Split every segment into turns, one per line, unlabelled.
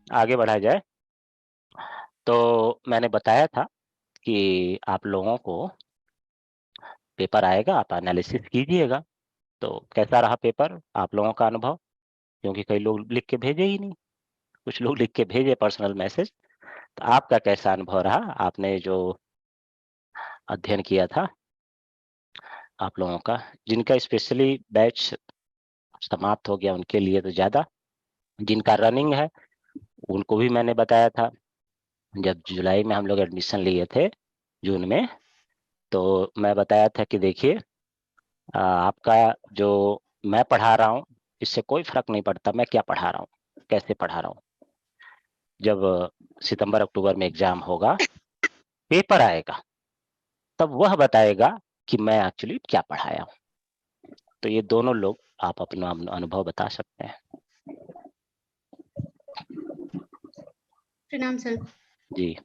आगे बढ़ा जाए तो मैंने बताया था कि आप लोगों को पेपर आएगा, आप एनालिसिस कीजिएगा। तो कैसा रहा पेपर, आप लोगों का अनुभव? क्योंकि कई लोग लिख के भेजे ही नहीं, कुछ लोग लिख के भेजे पर्सनल मैसेज। तो आपका कैसा अनुभव रहा, आपने जो अध्ययन किया था आप लोगों का, जिनका स्पेशली बैच समाप्त हो गया उनके लिए तो ज़्यादा, जिनका रनिंग है उनको भी मैंने बताया था। जब जुलाई में हम लोग एडमिशन लिए थे, जून में, तो मैं बताया था कि देखिए आपका जो मैं पढ़ा रहा हूँ इससे कोई फर्क नहीं पड़ता मैं क्या पढ़ा रहा हूँ, कैसे पढ़ा रहा हूँ। जब सितंबर अक्टूबर में एग्जाम होगा, पेपर आएगा, तब वह बताएगा कि मैं एक्चुअली क्या पढ़ाया हूँ। तो ये दोनों लोग आप अपना अनुभव बता सकते हैं।
प्रणाम सर।
जी।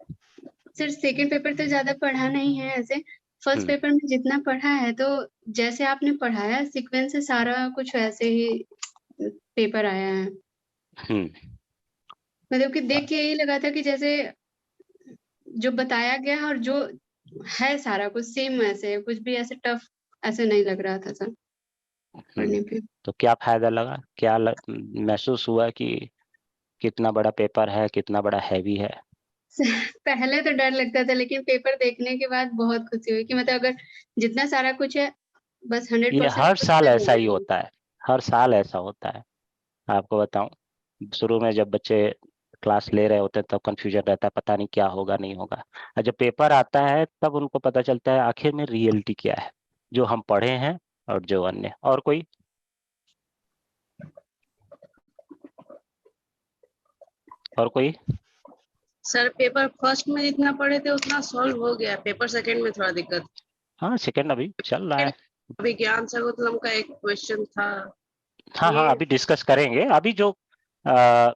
सर सेकंड पेपर तो ज्यादा पढ़ा नहीं है ऐसे। फर्स्ट
हम्म।
पेपर में जितना पढ़ा है तो जैसे आपने पढ़ाया सीक्वेंस से सारा कुछ वैसे ही पेपर आया है।
हम्म।
मतलब कि देख के यही लगा था कि जैसे जो बताया गया है और जो है सारा कुछ सेम, ऐसे कुछ भी ऐसे टफ ऐसे नहीं लग रहा था सर पढ़ने पे।
तो क्या फायदा लगा, क्या महसूस हुआ कि कितना बड़ा पेपर है, कितना बड़ा हैवी है?
पहले तो डर लगता था, लेकिन पेपर देखने के बाद बहुत खुशी हुई कि मतलब अगर जितना सारा कुछ है बस
ये
100%
हर साल
में
ऐसा
देना
ही
है।
होता है, हर साल ऐसा होता है। आपको बताऊं, शुरू में जब बच्चे क्लास ले रहे होते हैं तब कंफ्यूजन रहता है, पता नहीं क्या होगा नहीं होगा। और जब पेपर आता है तब उनको पता चलता है आखिर में रियलिटी क्या है, जो हम पढ़े हैं और जो अन्य। और कोई? और कोई?
सर पेपर फर्स्ट में जितना पढ़े थे उतना सॉल्व हो गया, पेपर सेकंड में थोड़ा दिक्कत।
हाँ, सेकंड अभी चल रहा है।
विज्ञान सर्वोत्तम का एक क्वेश्चन था
हाँ हाँ,
ये।
अभी डिस्कस करेंगे। अभी जो आ,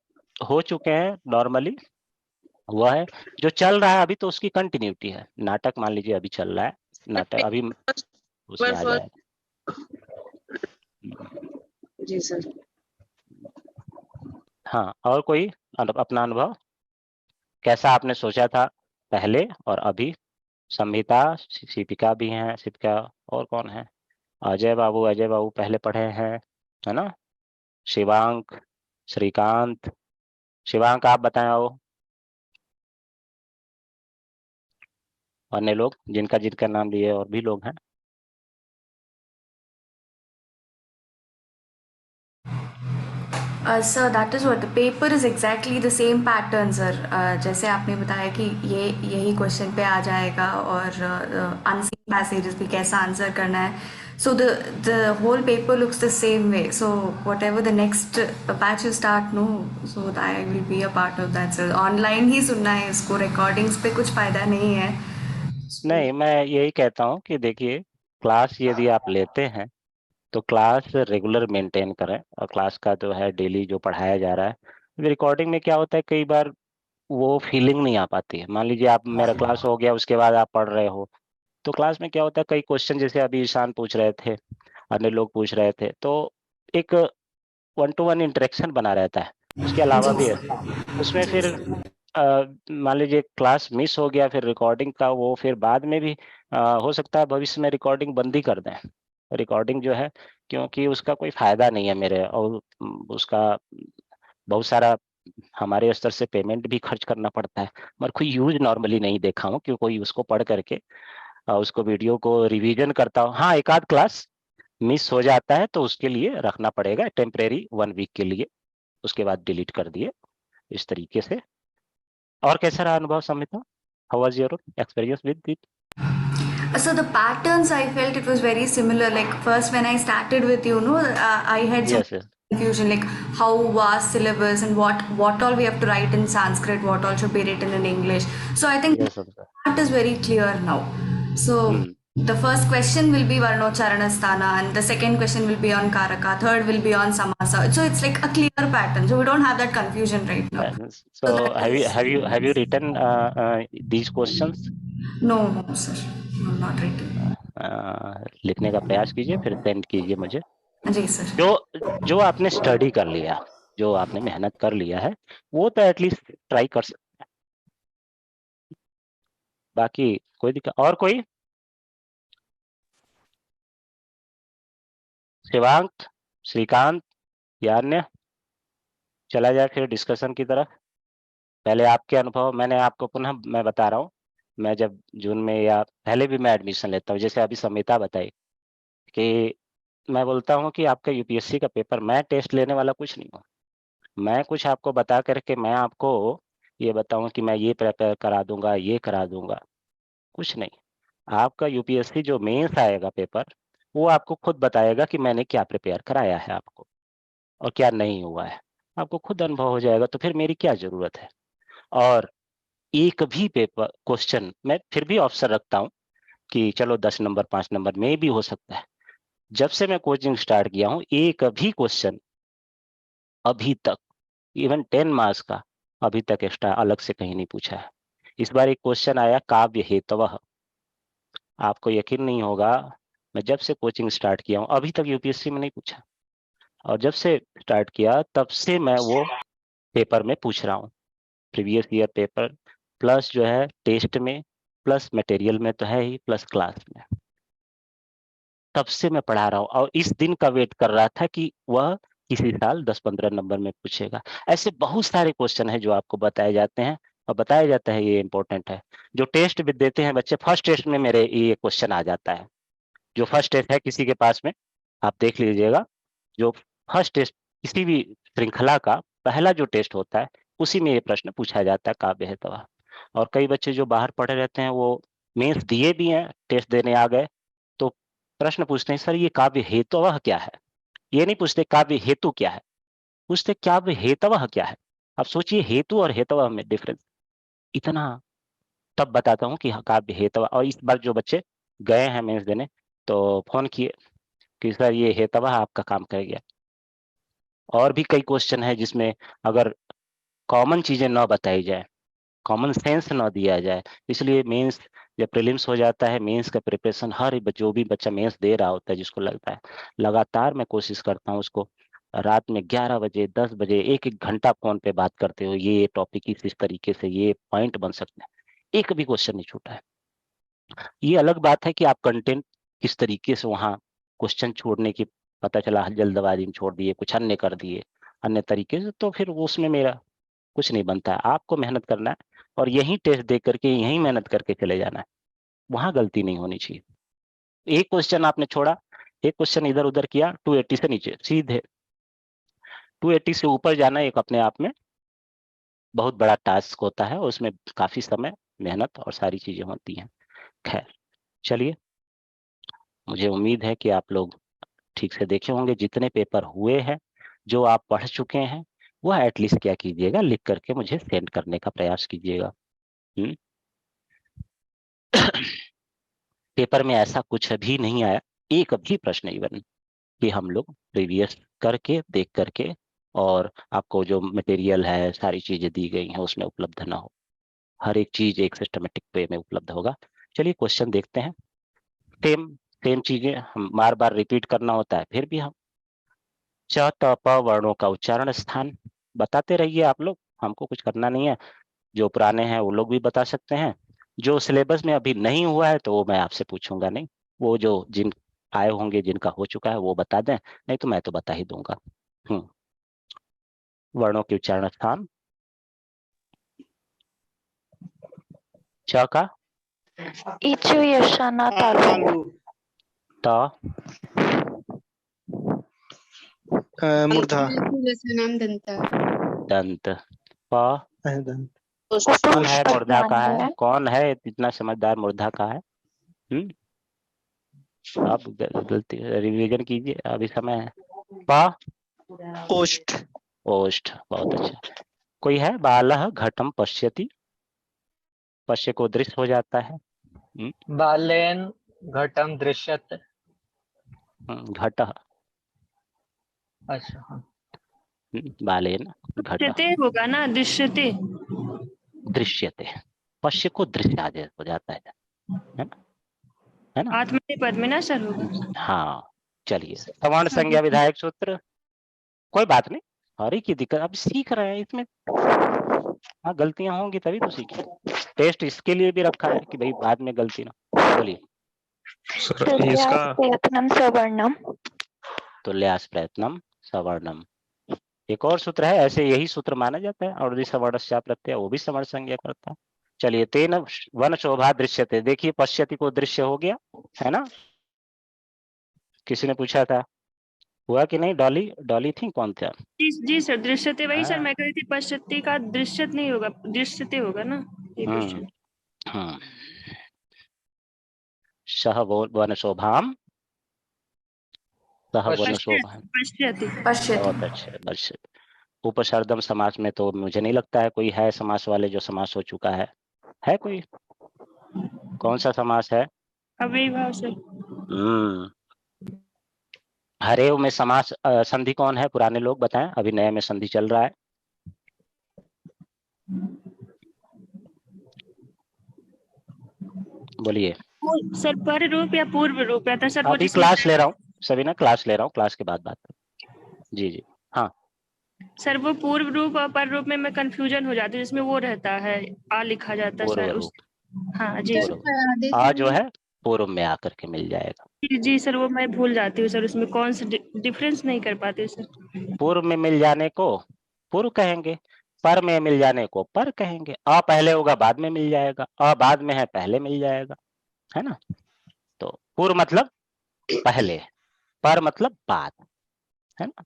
हो चुके हैं नॉर्मली वह है, जो चल रहा है अभी तो उसकी कंटिन्यूटी है। नाटक मान लीजिए अभी चल रहा है, नाटक अभी उसमें आ
फर्स्ट।
जाएगा।
जी सर।
हाँ, और कोई अपना अनुभव कैसा आपने सोचा था पहले और अभी? संहिता, शिपिका भी हैं, शिपिका, और कौन है? अजय बाबू पहले पढ़े हैं, है ना? शिवांक, श्रीकांत। शिवांक आप बताएं, वो अन्य लोग जिनका जिनका नाम लिए और भी लोग हैं।
Sir that is what the paper is exactly the same pattern sir. जैसे आपने बताया कि ये यही क्वेश्चन पे आ जाएगा और अनसीन पैसेजेस भी कैसा आंसर करना है। So the whole paper looks the same way. So whatever the next batch you start no, so I will be a part of that sir. Online ही सुनना है इसको, रिकॉर्डिंग्स पे कुछ फ़ायदा नहीं है। So,
नहीं, मैं यही कहता हूँ कि देखिए, क्लास यदि आप लेते हैं तो क्लास रेगुलर मेंटेन करें, और क्लास का जो है डेली जो पढ़ाया जा रहा है। रिकॉर्डिंग में क्या होता है, कई बार वो फीलिंग नहीं आ पाती है। मान लीजिए आप, मेरा क्लास हो गया उसके बाद आप पढ़ रहे हो, तो क्लास में क्या होता है, कई क्वेश्चन जैसे अभी ईशान पूछ रहे थे, अन्य लोग पूछ रहे थे, तो एक वन टू वन इंटरेक्शन बना रहता है। उसके अलावा भी उसमें फिर मान लीजिए क्लास मिस हो गया, फिर रिकॉर्डिंग का वो फिर बाद में भी हो सकता है भविष्य में रिकॉर्डिंग बंद ही कर दें, रिकॉर्डिंग जो है, क्योंकि उसका कोई फायदा नहीं है मेरे, और उसका बहुत सारा हमारे स्तर से पेमेंट भी खर्च करना पड़ता है। मगर कोई यूज नॉर्मली नहीं देखा हूँ कि कोई उसको पढ़ करके उसको वीडियो को रिवीजन करता हूँ। हाँ, एक आध क्लास मिस हो जाता है तो उसके लिए रखना पड़ेगा टेम्परेरी 1 वीक के लिए, उसके बाद डिलीट कर दिए, इस तरीके से। और कैसा रहा अनुभव Sanmita? How was your experience with it?
So the patterns I felt it was very similar. Like first when I started with you know, I had some
yes yes.
confusion like how vast syllabus and what all we have to write in Sanskrit, what all should be written in English. So I think
yes.
that is very clear now. So
hmm.
the first question will be Varnocharana Sthana, and the second question will be on Karaka, third will be on Samasa. So it's like a clear pattern. So we don't have that confusion right now.
So
So that is
have you written these questions?
no sir, no, not written.
लिखने का प्रयास कीजिए, फिर send कीजिए मुझे।
जी sir.
जो जो आपने स्टडी कर लिया, जो आपने मेहनत कर लिया है वो तो एटलीस्ट ट्राई कर सकते हैं। बाकी कोई दिक्कत और कोई? शिवांक, श्रीकांत या अन्य? चला जाए फिर डिस्कशन की तरफ। पहले आपके अनुभव, मैंने आपको पुनः मैं बता रहा हूँ, मैं जब जून में या पहले भी मैं एडमिशन लेता हूँ, जैसे अभी समिता बताई कि मैं बोलता हूँ कि आपका यूपीएससी का पेपर, मैं टेस्ट लेने वाला कुछ नहीं हूँ। मैं कुछ आपको बता करके मैं आपको ये बताऊं कि मैं ये प्रिपेयर करा दूंगा, ये करा दूंगा, कुछ नहीं। आपका यूपीएससी जो मेंस आएगा पेपर, वो आपको खुद बताएगा कि मैंने क्या प्रिपेयर कराया है आपको और क्या नहीं हुआ है। आपको खुद अनुभव हो जाएगा, तो फिर मेरी क्या जरूरत है। और एक भी पेपर क्वेश्चन मैं फिर भी ऑप्शन रखता हूँ कि चलो 10 नंबर 5 नंबर में भी हो सकता है। जब से मैं कोचिंग स्टार्ट किया हूँ, एक भी क्वेश्चन अभी तक, इवन 10 मार्क्स का, अभी तक एक्स्ट्रा अलग से कहीं नहीं पूछा है। इस बार एक क्वेश्चन आया काव्य हेतवः, आपको यकीन नहीं होगा, मैं जब से कोचिंग स्टार्ट किया हूँ अभी तक यूपीएससी में नहीं पूछा, और जब से स्टार्ट किया तब से मैं वो पेपर में पूछ रहा हूँ, प्रीवियस ईयर पेपर प्लस जो है टेस्ट में, प्लस मटेरियल में तो है ही, प्लस क्लास में। तब से मैं पढ़ा रहा हूँ और इस दिन का वेट कर रहा था कि वह किसी साल 10-15 नंबर में पूछेगा। ऐसे बहुत सारे क्वेश्चन है जो आपको बताए जाते हैं, और बताया जाता है, ये इंपॉर्टेंट है। जो टेस्ट भी देते हैं बच्चे, फर्स्ट टेस्ट में मेरे ये क्वेश्चन आ जाता है। जो फर्स्ट टेस्ट है किसी के पास में, आप देख लीजिएगा, जो फर्स्ट टेस्ट किसी भी श्रृंखला का पहला जो टेस्ट होता है, उसी में ये प्रश्न पूछा जाता है काव्य हेतवा। और कई बच्चे जो बाहर पढ़े रहते हैं, वो मेंस दिए भी हैं, टेस्ट देने आ गए, तो प्रश्न पूछते हैं सर ये काव्य हेतवः क्या है। ये नहीं पूछते काव्य हेतु क्या है, पूछते काव्य हेतवः क्या है। अब सोचिए हेतु और हेतवः में डिफरेंस इतना। तब बताता हूँ कि हाँ, काव्य हेतवः। और इस बार जो बच्चे गए हैं मेंस देने, तो फोन किए कि सर ये हेतवः आपका काम कर गया। और भी कई क्वेश्चन है जिसमें अगर कॉमन चीजें न बताई जाए, कॉमन सेंस न दिया जाए, इसलिए मेंस जब प्रीलिम्स हो जाता है, मेंस का प्रिपरेशन हर जो भी बच्चा मेंस दे रहा होता है, जिसको लगता है, लगातार मैं कोशिश करता हूँ उसको रात में 11 बजे 10 बजे 1-1 घंटा फोन पे बात करते हो, ये टॉपिक इस तरीके से ये पॉइंट बन सकते हैं, एक भी क्वेश्चन नहीं छूटा है। ये अलग बात है कि आप कंटेंट किस तरीके से वहाँ क्वेश्चन छोड़ने की, पता चला जल्दबाजी में छोड़ दिए, कुछ अन्य कर दिए अन्य तरीके से, तो फिर उसमें मेरा कुछ नहीं बनता है। आपको मेहनत करना है और यही टेस्ट दे करके यही मेहनत करके चले जाना है, वहां गलती नहीं होनी चाहिए। एक क्वेश्चन आपने छोड़ा, एक क्वेश्चन इधर उधर किया, 280 से नीचे सीधे 280 से ऊपर जाना एक अपने आप में बहुत बड़ा टास्क होता है, उसमें काफी समय, मेहनत और सारी चीजें होती हैं। खैर चलिए, मुझे उम्मीद है कि आप लोग ठीक से देखे होंगे। जितने पेपर हुए हैं, जो आप पढ़ चुके हैं, वह एटलीस्ट क्या कीजिएगा, लिख करके मुझे सेंड करने का प्रयास कीजिएगा। पेपर में ऐसा कुछ भी नहीं आया, एक भी प्रश्न इवन, कि हम लोग प्रीवियस करके देख करके और आपको जो मटेरियल है सारी चीजें दी गई हैं उसमें उपलब्ध ना हो। हर एक चीज एक सिस्टमेटिक वे में उपलब्ध होगा। चलिए क्वेश्चन देखते हैं। सेम सेम चीजें हम बार बार रिपीट करना होता है, फिर भी हम च त प वर्णों का उच्चारण स्थान बताते रहिए आप लोग, हमको कुछ करना नहीं है। जो पुराने हैं वो लोग भी बता सकते हैं, जो सिलेबस में अभी नहीं हुआ है तो वो मैं आपसे पूछूंगा नहीं, वो जो जिन आए होंगे जिनका हो चुका है वो बता दें, नहीं तो मैं तो बता ही दूंगा। वर्णों के उच्चारण स्थान, च का
इचु यशाना तालु
त
मूर्धा
जैसे नाम दंता
दंत, प कौन है मूर्धा का है, कौन है इतना समझदार मूर्धा का है? आप गलती रिवीजन कीजिए, अभी समय है। प
ओष्ठ
ओष्ठ, बहुत अच्छा। कोई है? बालः घटम पश्यति, पश्य को दृश्य हो जाता है।
बालेन घटम दृश्यते,
घटः,
अच्छा हाँ।
बालेन घटः
दृश्यते होगा ना, दृश्यते।
दृश्यते, पश्य को दृश्य हो जाता है ना, है ना?
आत्मनेपद में ना सर होगा।
हाँ चलिए, सवर्ण संज्ञा विधायक सूत्र, कोई बात नहीं, अरे की दिक्कत, अब सीख रहे हैं इसमें। हाँ गलतियां होंगी तभी तो सीखे। टेस्ट इसके लिए भी रखा है कि भाई बाद में गलती ना। बोलिए।
सर इसका
प्रयत्नम सवर्णम।
तुल्यास प्रयत्नम सवर्णम। एक और सूत्र है, ऐसे यही सूत्र माना जाता है। और सवर्णस्या प्रत्यय, वो भी समर्थ संज्ञा करता है। चलिए, तेन वन शोभा दृश्यते। देखिए पश्यति को दृश्य हो गया है ना। किसी ने पूछा था, हुआ कि नहीं? डॉली, डॉली थी कौन था?
जी सर, दृश्यते वही सर
हाँ।
मैं कह रही थी, पश्यति का दृश्यत नहीं होगा, दृश्यते होगा ना ये क्वेश्चन।
हाँ। सह वन शोभाम, सह वन शोभाम।
पश्यति।
पश्यति।
बहुत अच्छे, बस। उपसर्जम समास में तो मुझे नहीं लगता है कोई है समास वाले जो समास हो चुका है कोई? कौन सा समास है?
अव्ययीभाव सर।
हरेव में समास संधि कौन है? पुराने लोग बताएं, अभी नए में संधि चल रहा है। बोलिए।
सर पर रूप या पूर्व रूप या था सर, वो
अभी
जिसमें
क्लास ले रहा हूँ सभी ना, क्लास ले रहा हूँ, क्लास के बाद बात करें। जी जी हाँ।
सर वो पूर्व रूप और पर रूप में मैं कंफ्यूजन हो जाती हूँ, जिसमें वो रहता है आ लिखा जाता है
पूर्व
सर
रूप।
हाँ जी सर।
पूर्व आ जो है पूर्व में आकर के मिल जाएगा।
जी सर, वो मैं भूल जाती हूँ सर, उसमें कौन सा डिफरेंस नहीं कर पाती सर।
पूर्व में मिल जाने को पूर्व कहेंगे, पर में मिल जाने को पर कहेंगे। अ पहले होगा बाद में मिल जाएगा, अ बाद में है पहले मिल जाएगा, है ना। तो पूर्व मतलब पहले, पर मतलब बाद, है ना।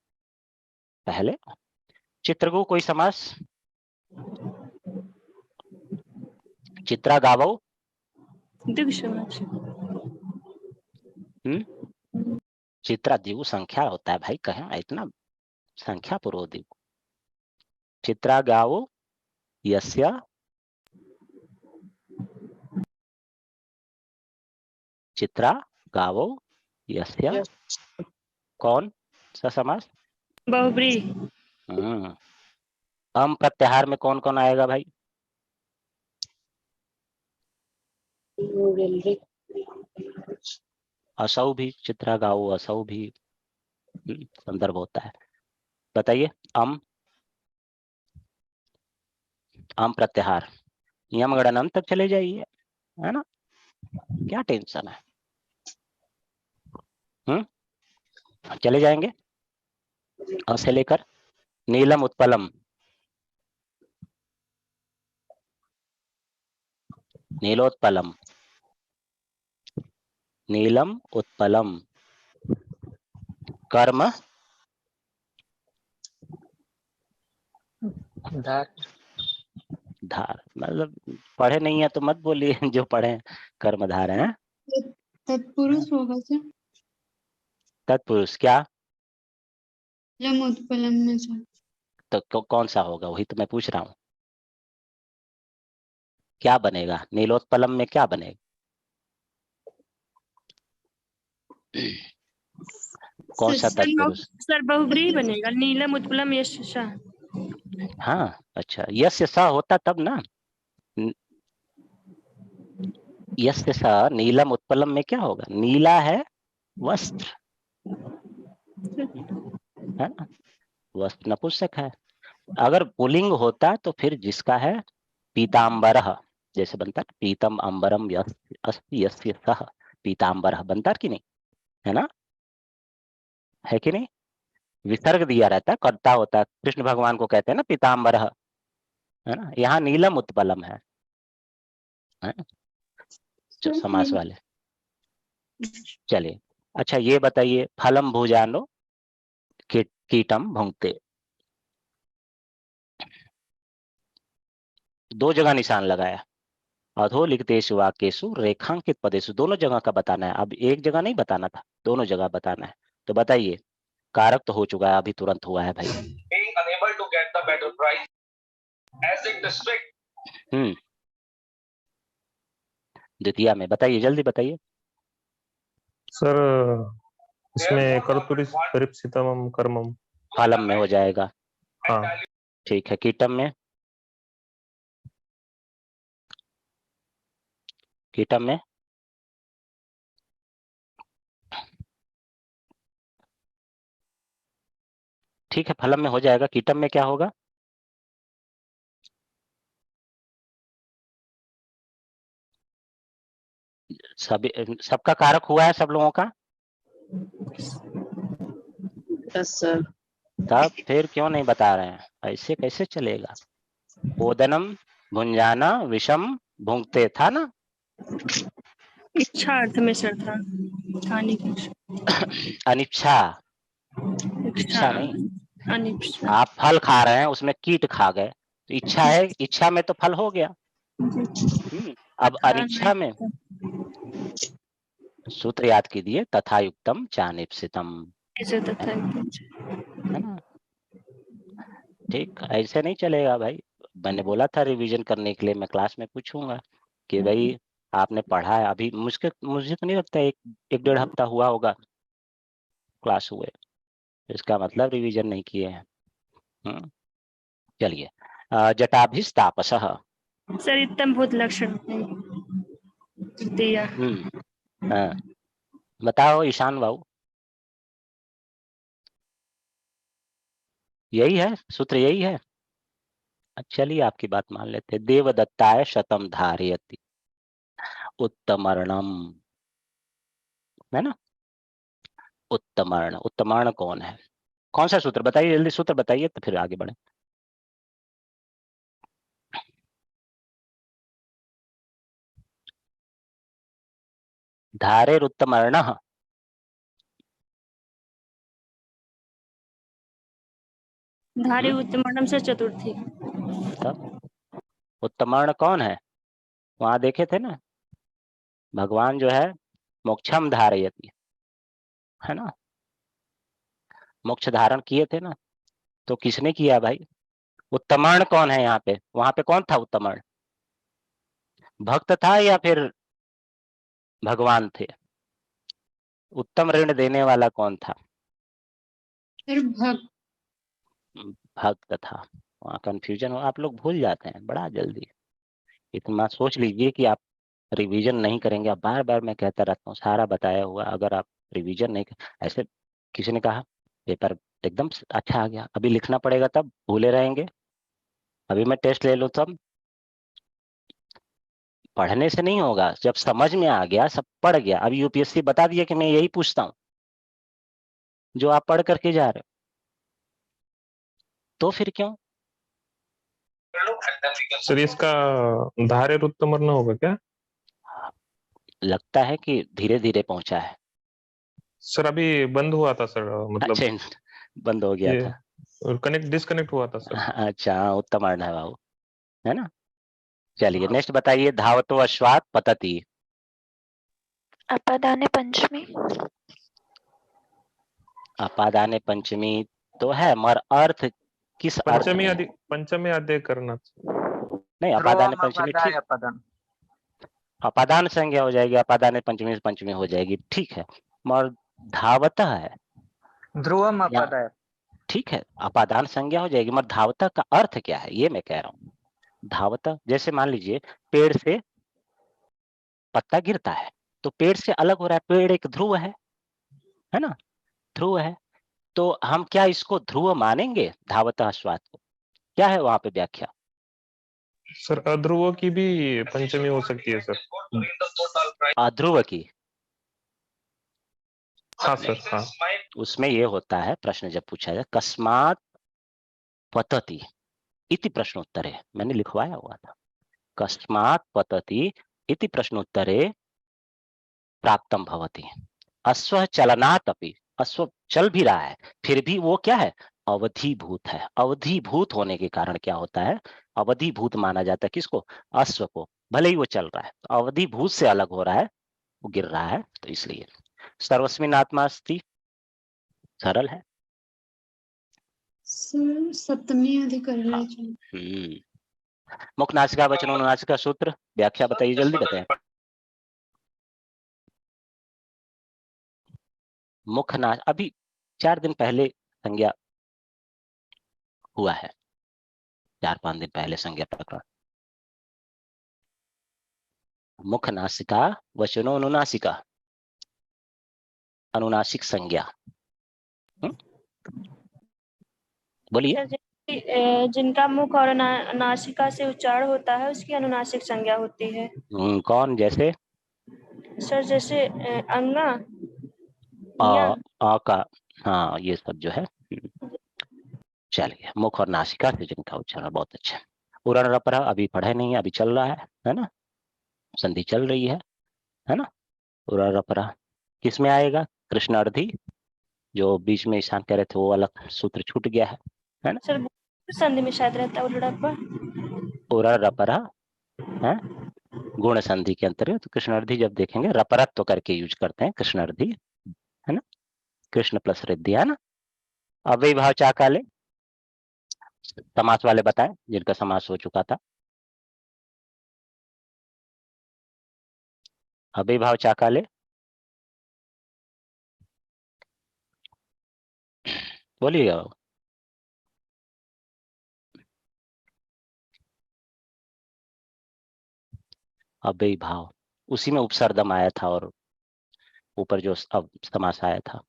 पहले। चित्रगु कोई समास? चित्रा गावो।
दिव्य समाज।
चित्रा दिवु संख्या होता है भाई, कहें इतना संख्या पूर्व दिवु। चित्रा गावो यस्य, चित्रा गावो यस्य। कौन सा समास?
बहुब्री।
अम प्रत्याहार में कौन कौन आएगा भाई? असौ भी, चित्रा गाओ असौ भी संदर्भ होता है। बताइए। अम प्रत्याहार, यम गणनम तक चले जाइए, है ना। क्या टेंशन है? चले जाएंगे अ से लेकर नीलम उत्पलम। नीलोत्पलम, नीलम उत्पलम। कर्म
धार।
धार, मतलब पढ़े नहीं है तो मत बोलिए, जो पढ़े कर्मधार है।
तत्पुरुष होगा सर।
तत्पुरुष क्या?
लम उत्पलम में सर।
तो कौन सा होगा? वही तो मैं पूछ रहा हूँ, क्या बनेगा? नीलोत्पलम में क्या बनेगा? कौन सा तत्पुरुष?
सर बहुब्री बनेगा, नीलम उत्पलम यश।
हाँ अच्छा, यस्य स होता तब ना। यस्य स नीलम उत्पलम में क्या होगा? नीला है वस्त्र, है ना। वस्त्र नपुंसक है। अगर पुल्लिंग होता तो फिर जिसका है पीतांबरः, जैसे बनता है पीतम अंबरम अस्ति यस्य सः पीतांबरः, बनता है कि नहीं? है ना, है कि नहीं? विसर्ग दिया रहता है, कर्ता होता है, कृष्ण भगवान को कहते हैं ना पीतांबरः, है ना। यहाँ नीलम उत्पलम है ना? जो समास वाले। चलिए, अच्छा ये बताइए, फलम भुजानो कीटम भुंक्ते। दो जगह निशान लगाया। अधो लिखतेषु वाक्येषु रेखांकित पदेषु, दोनों जगह का बताना है। अब एक जगह नहीं बताना था, दोनों जगह बताना है। तो बताइए, कारक तो हो चुका है, अभी तुरंत हुआ है भाई। Being unable to get the better price as in district. द्वितीया में बताइए, जल्दी बताइए।
सर इसमें कर्तुरीप्सितमं कर्मम
फलम में हो जाएगा।
हाँ
ठीक है। कीटम में, कीटम में ठीक है, फलम में हो जाएगा, कीटम में क्या होगा? सभी सबका कारक हुआ है सब लोगों का?
Yes sir.
तब फिर क्यों नहीं बता रहे हैं? ऐसे कैसे चलेगा? ओदनम भुंजाना विषम भुंगते था ना?
इच्छा अर्थ में सर था, खाने की
अनिच्छा, इच्छा नहीं। आप फल खा रहे हैं, उसमें कीट खा गए, तो इच्छा है, इच्छा में तो फल हो गया। अब अनिच्छा में सूत्र याद कीजिए, तथा युक्तम चानिप्सितम, है ना? ठीक, ऐसे नहीं चलेगा भाई। मैंने बोला था रिवीजन करने के लिए, मैं क्लास में पूछूंगा कि भाई आपने पढ़ा है अभी? मुझे तो नहीं लगता एक डेढ़ हफ्ता हुआ होगा क्लास हुए, इसका मतलब रिवीजन नहीं किए हैं। चलिए, जटाभिस्तापसः।
सर इत्तम भूत लक्षण दिया।
हाँ, बताओ ईशान बाबू, यही है सूत्र, यही है? चलिए आपकी बात मान लेते हैं। देवदत्ताय शतम धारयति उत्तमर्णम, है ना? उत्तमर्ण, उत्तमर्ण कौन है? कौन सा सूत्र बताइए, जल्दी सूत्र बताइए तो फिर आगे बढ़े। धारेर उत्तमर्ण,
धारे उत्तमर्णम से चतुर्थी।
तब उत्तमर्ण कौन है? वहां देखे थे ना, भगवान जो है मोक्षम धारयति, है ना? मोक्ष धारण किए थे ना, तो किसने किया भाई? उत्तमर्ण कौन है यहाँ पे? वहां पे कौन था उत्तमर्ण? भक्त था या फिर भगवान थे? उत्तम ऋण देने वाला कौन था?
फिर
भक्त था। वहाँ कंफ्यूजन हो, आप लोग भूल जाते हैं बड़ा जल्दी। इतना सोच लीजिए कि आप रिवीजन नहीं करेंगे। अब बार बार मैं कहता रहता हूँ, सारा बताया हुआ, अगर आप रिवीजन नहीं ऐसे, किसी ने कहा पेपर एकदम अच्छा आ गया, अभी लिखना पड़ेगा तब भूले रहेंगे, अभी मैं टेस्ट ले लूँ तब। पढ़ने से नहीं होगा, जब समझ में आ गया, सब पढ़ गया। अभी यूपीएससी बता दिया कि मैं यही पूछता हूँ जो आप पढ़ करके जा रहे हो, तो फिर क्यों?
सर इसका धारेर उत्तमर्ण होगा क्या?
लगता है कि धीरे धीरे पहुंचा है।
सर अभी बंद हुआ था सर, मतलब
अच्छा, बंद हो गया था,
और डिस्कनेक्ट हुआ था सर।
अच्छा, उत्तमर्ण है बाबू, है ना? चलिए नेक्स्ट बताइए। धावतो अश्वात पतति।
अपादाने पंचमी।
अपादाने पंचमी तो है, मगर अर्थ किस अर्थ में है?
पंचमी अध्याय करना।
नहीं, अपादाने पंचमी ठीक, अपादान संज्ञा हो जाएगी, अपादाने पंचमी से पंचमी हो जाएगी, ठीक है। मगर धावतः है,
ध्रुवम अपादाय,
ठीक है, अपादान संज्ञा हो जाएगी, मगर धावतः का अर्थ क्या है ये मैं कह रहा हूँ। धावतः जैसे मान लीजिए पेड़ से पत्ता गिरता है, तो पेड़ से अलग हो रहा है, पेड़ एक ध्रुव है ना? ध्रुव है, तो हम क्या इसको ध्रुव मानेंगे धावतः अश्वात को? क्या है वहां पे व्याख्या?
सर अध्रुव की भी पंचमी हो सकती है सर।
अध्रुव की?
हाँ सर, हाँ।
उसमें ये होता है, प्रश्न जब पूछा जाए कस्मात पतति इति प्रश्नोत्तरे, मैंने लिखवाया हुआ था, कस्मात पतति इति प्रश्नोत्तरे प्राप्तम भवति। अश्व चलनात् अपि, अश्व चल भी रहा है, फिर भी वो क्या है? अवधिभूत है। अवधिभूत होने के कारण क्या होता है? अवधिभूत माना जाता है किसको? अश्व को, भले ही वो चल रहा है, तो अवधिभूत से अलग हो रहा है, वो गिर रहा है, तो इसलिए। सर्वस्मिन् आत्मा अस्ति, सरल है।
सप्तमी अधिकरण।
मुख नासिका वचन अनुनासिका सूत्र व्याख्या बताइए, जल्दी बताएं। मुख नास, अभी 4 दिन पहले संज्ञा हुआ है, 4-5 दिन पहले संज्ञा प्रकरण। मुख नासिका वचनो अनुनासिका, अनुनासिक संज्ञा। बोलिए।
सर जिनका मुख और नासिका से उच्चारण होता है उसकी अनुनासिक संज्ञा होती है।
कौन? जैसे
सर जैसे अंगा, या।
का, हाँ ये सब जो है। चलिए, मुख और नासिका से जिनका उच्चारण, बहुत अच्छा। उरण रपरा अभी पढ़े नहीं, अभी चल रहा है ना, संधि चल रही है ना। उरण रपरा किस में आएगा? कृष्णार्धी, जो बीच में ईशान कह रहे थे वो अलग सूत्र छूट गया है ना।
सर संधि में शायद रहता है उलड़प्पा।
उरण रपरा है गुण संधि के अंतर्गत। तो कृष्णार्धी जब देखेंगे रपरत्व करके यूज करते हैं कृष्णार्धी, है ना। कृष्ण प्लस रिद्धि, है ना। अव्ययी भाव चाकाले, समास वाले बताएं जिनका समास हो चुका था। अव्ययी भाव चाकाले, बोलिएगा। अव्ययी भाव, उसी में उपसर्दम आया था और ऊपर जो अब समास आया था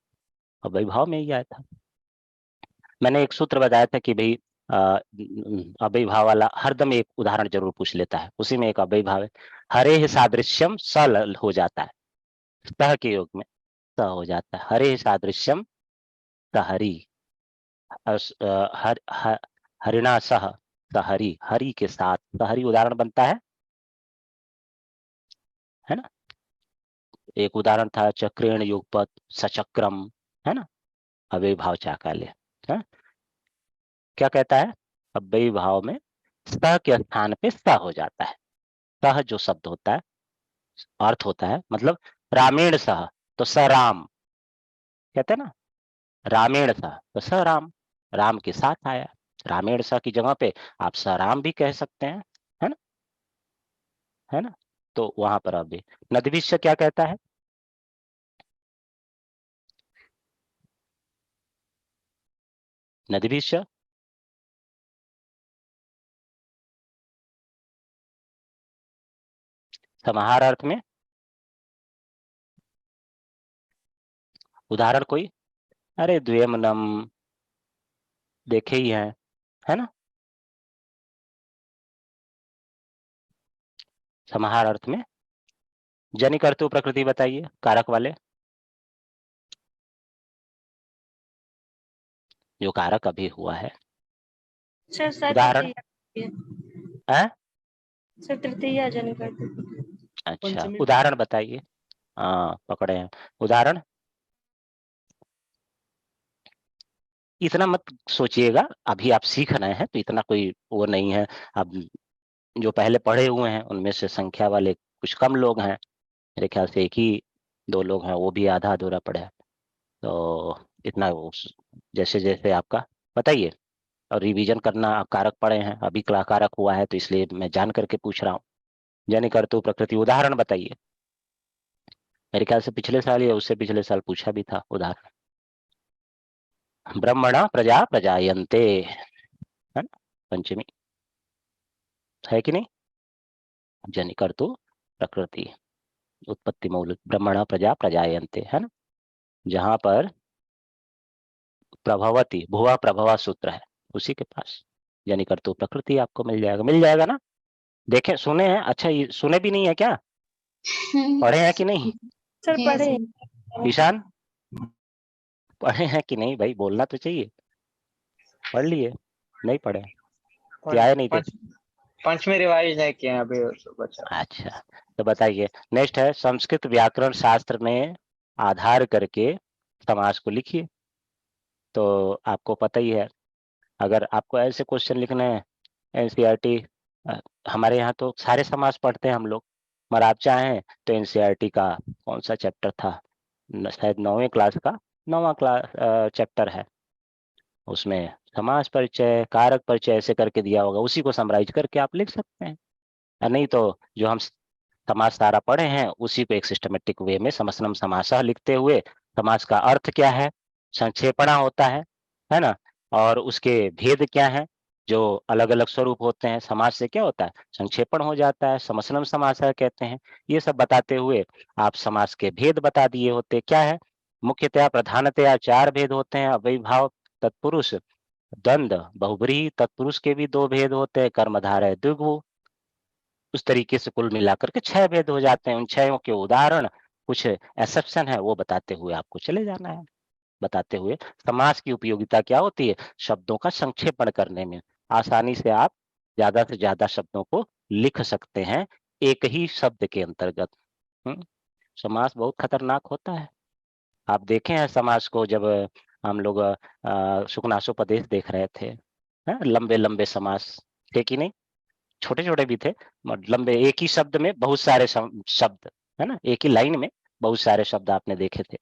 अव्ययी भाव में ही आया था। मैंने एक सूत्र बताया था कि भाई अव्ययी भाव वाला हरदम एक उदाहरण जरूर पूछ लेता है, उसी में एक अव्ययी भाव है। हरे सादृश्यम सल हो जाता है, सह के योग में स हो जाता है। हरे सादृश्यम सहरी, हरिणा सह सहरी, हरि के साथ सहरी उदाहरण बनता है ना। एक उदाहरण था चक्रेण युगपत सचक्रम, है ना। अव्ययी भाव चाकाल्य है। क्या कहता है? अव्ययी भाव में स के स्थान पे स हो जाता है। सह जो शब्द होता है, अर्थ होता है मतलब रामेण सह, तो स राम कहते हैं ना। रामेण सह तो स राम, राम के साथ आया। रामेण सह की जगह पे आप स राम भी कह सकते हैं, है ना, है ना। तो वहां पर अभी नदभिष्य क्या कहता है? नदभिष्य समाहार अर्थ में उदाहरण कोई? अरे द्वेमनम देखे ही है ना। समाहार अर्थ में जनिक अर्थ प्रकृति बताइए, कारक वाले, जो कारक अभी हुआ है।
सर शायद
उदाहरण है?
सर तृतीया जन करते।
अच्छा, उदाहरण बताइए। हाँ पकड़े हैं उदाहरण। इतना मत सोचिएगा, अभी आप सीख रहे हैं तो इतना कोई वो नहीं है। अब जो पहले पढ़े हुए हैं उनमें से संख्या वाले कुछ कम लोग हैं, मेरे ख्याल से एक ही दो लोग हैं, वो भी आधा अधूरा पढ़े हैं। तो इतना जैसे जैसे आपका बताइए, और रिवीजन करना। आप कारक पढ़े हैं, अभी कारक हुआ है तो इसलिए मैं जान करके पूछ रहा हूँ। जनिक अर्थ प्रकृति उदाहरण बताइए। मेरे ख्याल से पिछले साल या उससे पिछले साल पूछा भी था उदाहरण। ब्रह्मणा प्रजा प्रजायन्ते, है ना, पंचमी है कि नहीं। जनिक अर्थ प्रकृति, उत्पत्ति मूल ब्रह्मणा प्रजा प्रजायन्ते, है ना। जहां पर प्रभवती भुवा प्रभवा सूत्र है उसी के पास जनिक अर्थ प्रकृति आपको मिल जाएगा ना। देखें, सुने हैं? अच्छा, ये सुने भी नहीं है क्या? पढ़े हैं कि नहीं?
सर पढ़े।
ईशान पढ़े हैं कि नहीं भाई? बोलना तो चाहिए। पढ़ लिए? नहीं पढ़े? क्या आया नहीं थे?
पंचमी रिवाइज है क्या अभी बचा?
अच्छा, तो बताइए। नेक्स्ट है संस्कृत व्याकरण शास्त्र में आधार करके समास को लिखिए। तो आपको पता ही है, अगर आपको ऐसे क्वेश्चन लिखने हैं एनसीईआरटी, हमारे यहाँ तो सारे समास पढ़ते हैं हम लोग, मगर आप चाहें तो एनसीईआरटी का कौन सा चैप्टर था, शायद 9वीं क्लास का 9वां क्लास चैप्टर है, उसमें समास परिचय कारक परिचय ऐसे करके दिया होगा, उसी को समराइज करके आप लिख सकते हैं। नहीं तो जो हम समास सारा पढ़े हैं उसी को एक सिस्टमेटिक वे में समसनम समासः लिखते हुए समास का अर्थ क्या है, संक्षेपणा होता है ना, और उसके भेद क्या है, जो अलग अलग स्वरूप होते हैं समास से क्या होता है, संक्षेपण हो जाता है, समसनम समासः कहते हैं। ये सब बताते हुए आप समास के भेद बता दिए होते। क्या है? मुख्यतया प्रधानतया 4 भेद होते हैं, अव्ययी भाव, तत्पुरुष द्वंद, बहुब्रीहि, तत्पुरुष के भी 2 भेद होते हैं, कर्मधारय, द्विगु। उस तरीके से कुल मिलाकर के 6 भेद हो जाते हैं। उन 6 के उदाहरण, कुछ एक्सेप्शन है, वो बताते हुए आपको चले जाना है। बताते हुए समास की उपयोगिता क्या होती है? शब्दों का संक्षेपण करने में। आसानी से आप ज्यादा से ज्यादा शब्दों को लिख सकते हैं एक ही शब्द के अंतर्गत। समास बहुत खतरनाक होता है। आप देखे हैं समास को, जब हम लोग शुकनाशोपदेश देख रहे थे, लंबे लंबे समास थे कि नहीं? छोटे छोटे भी थे, लंबे, एक ही शब्द में बहुत सारे शब्द, है ना, एक ही लाइन में बहुत सारे शब्द आपने देखे थे,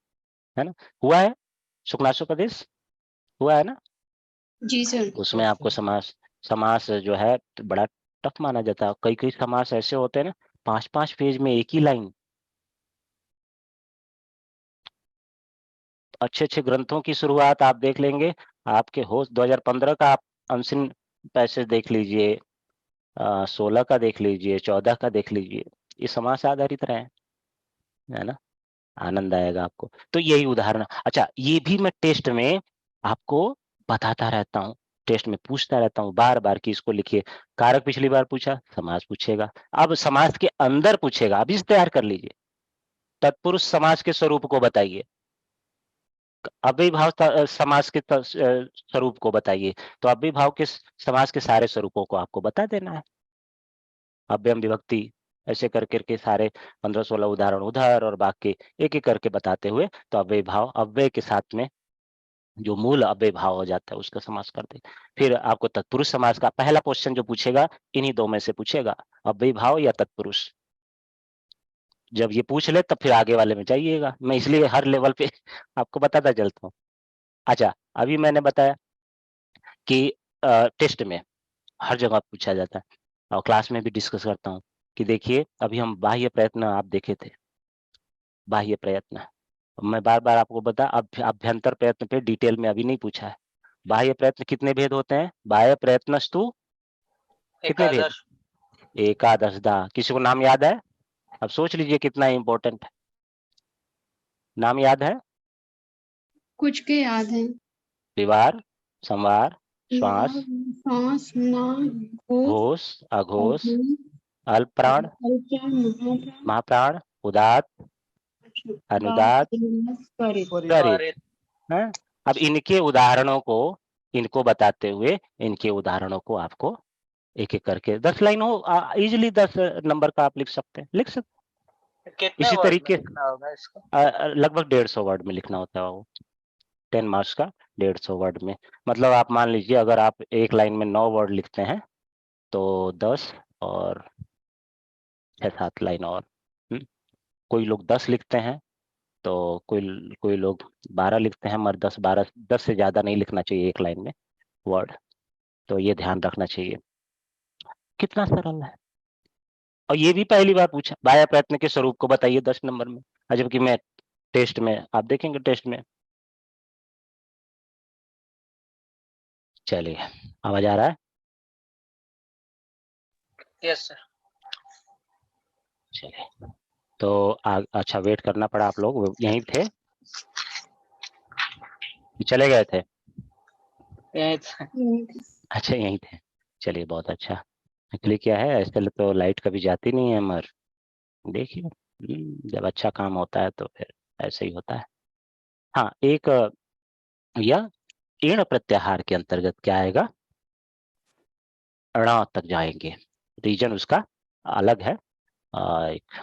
है ना? हुआ है शुकनाशोपदेश, हुआ है ना?
जी सर।
उसमें आपको समास समास जो है बड़ा टफ माना जाता है। कई कई समास ऐसे होते हैं ना, 5-5 पेज में एक ही लाइन। अच्छे अच्छे ग्रंथों की शुरुआत आप देख लेंगे, आपके होश 2015 का आप अनसिन पैसेज देख लीजिए, 16 का देख लीजिए, 14 का देख लीजिए, ये समास आधारित रहे हैं, है ना? आनंद आएगा आपको। तो यही उदाहरण। अच्छा, ये भी मैं टेस्ट में आपको बताता रहता हूँ, टेस्ट में पूछता रहता हूँ बार बार कि इसको लिखिए। कारक पिछली बार पूछा, समास पूछेगा, अब समास के अंदर पूछेगा। अब इस तैयार कर लीजिए, तत्पुरुष समास के स्वरूप को बताइए, अव्ययीभाव समास के स्वरूप को बताइए। तो अव्ययीभाव के समास के सारे स्वरूपों को आपको बता देना है। अव्ययम विभक्ति ऐसे करके सारे 15-16 उदाहरण उधर और बाकी एक एक करके बताते हुए, तो अव्ययीभाव, अव्यय के साथ में जो मूल अव्ययीभाव हो जाता है उसका समास कर दे। फिर आपको तत्पुरुष समास का पहला क्वेश्चन जो पूछेगा, इन्हीं 2 में से पूछेगा, अव्ययीभाव या तत्पुरुष। जब ये पूछ ले तब फिर आगे वाले में जाइएगा। मैं इसलिए हर लेवल पे आपको बताता चलता हूँ। अच्छा, अभी मैंने बताया कि टेस्ट में हर जगह पूछा जाता है और क्लास में भी डिस्कस करता हूँ कि देखिए, अभी हम बाह्य प्रयत्न आप देखे थे, बाह्य प्रयत्न। मैं बार बार आपको बता, अभ्यंतर प्रयत्न पे डिटेल में अभी नहीं पूछा है। बाह्य प्रयत्न कितने भेद होते हैं? बाह्य प्रयत्नस्तु कितने भेद? एकादशदा। किसी को नाम याद है? अब सोच लीजिए कितना इंपॉर्टेंट है। नाम याद है?
कुछ के याद हैं।
विवार, संवार, श्वास,
श्वास, नाक,
घोष, अघोष, अल्प प्राण, महाप्राण, उदात्त, अनुदात, त्वरित। हैं? अब इनके उदाहरणों को, इनको बताते हुए इनके उदाहरणों को आपको एक एक करके 10 लाइन हो, इजिली 10 नंबर का आप लिख सकते हैं, लिख सकते हैं।
कितने
इसी
वर्ड में
तरीके
लिखना होगा इसको?
लगभग 150 वर्ड में लिखना होता है वो, 10 मार्क्स का 150 वर्ड में। मतलब आप मान लीजिए, अगर आप एक लाइन में 9 वर्ड लिखते हैं तो 10 और 6-7 लाइन और। कोई लोग 10 लिखते हैं, तो कोई लोग 12 लिखते हैं, मगर 10 से ज्यादा नहीं लिखना चाहिए एक लाइन में वर्ड। तो ये ध्यान रखना चाहिए। कितना सरल है। और ये भी पहली बार पूछा, बाह्य प्रयत्न के स्वरूप को बताइए 10 नंबर में। जबकि मैं टेस्ट में, आप देखेंगे टेस्ट में। चलिए, आवाज आ रहा है?
Yes sir.
चलिए, तो अच्छा, वेट करना पड़ा। आप लोग यहीं थे, चले गए थे? अच्छा, यहीं थे। चलिए, बहुत अच्छा। एक्चुअली क्या है, ऐसे तो लाइट कभी जाती नहीं है, मगर देखिए, जब अच्छा काम होता है तो फिर ऐसे ही होता है। हाँ, एक यह ईण प्रत्याहार के अंतर्गत क्या आएगा? ण तक जाएंगे। रीजन उसका अलग है। एक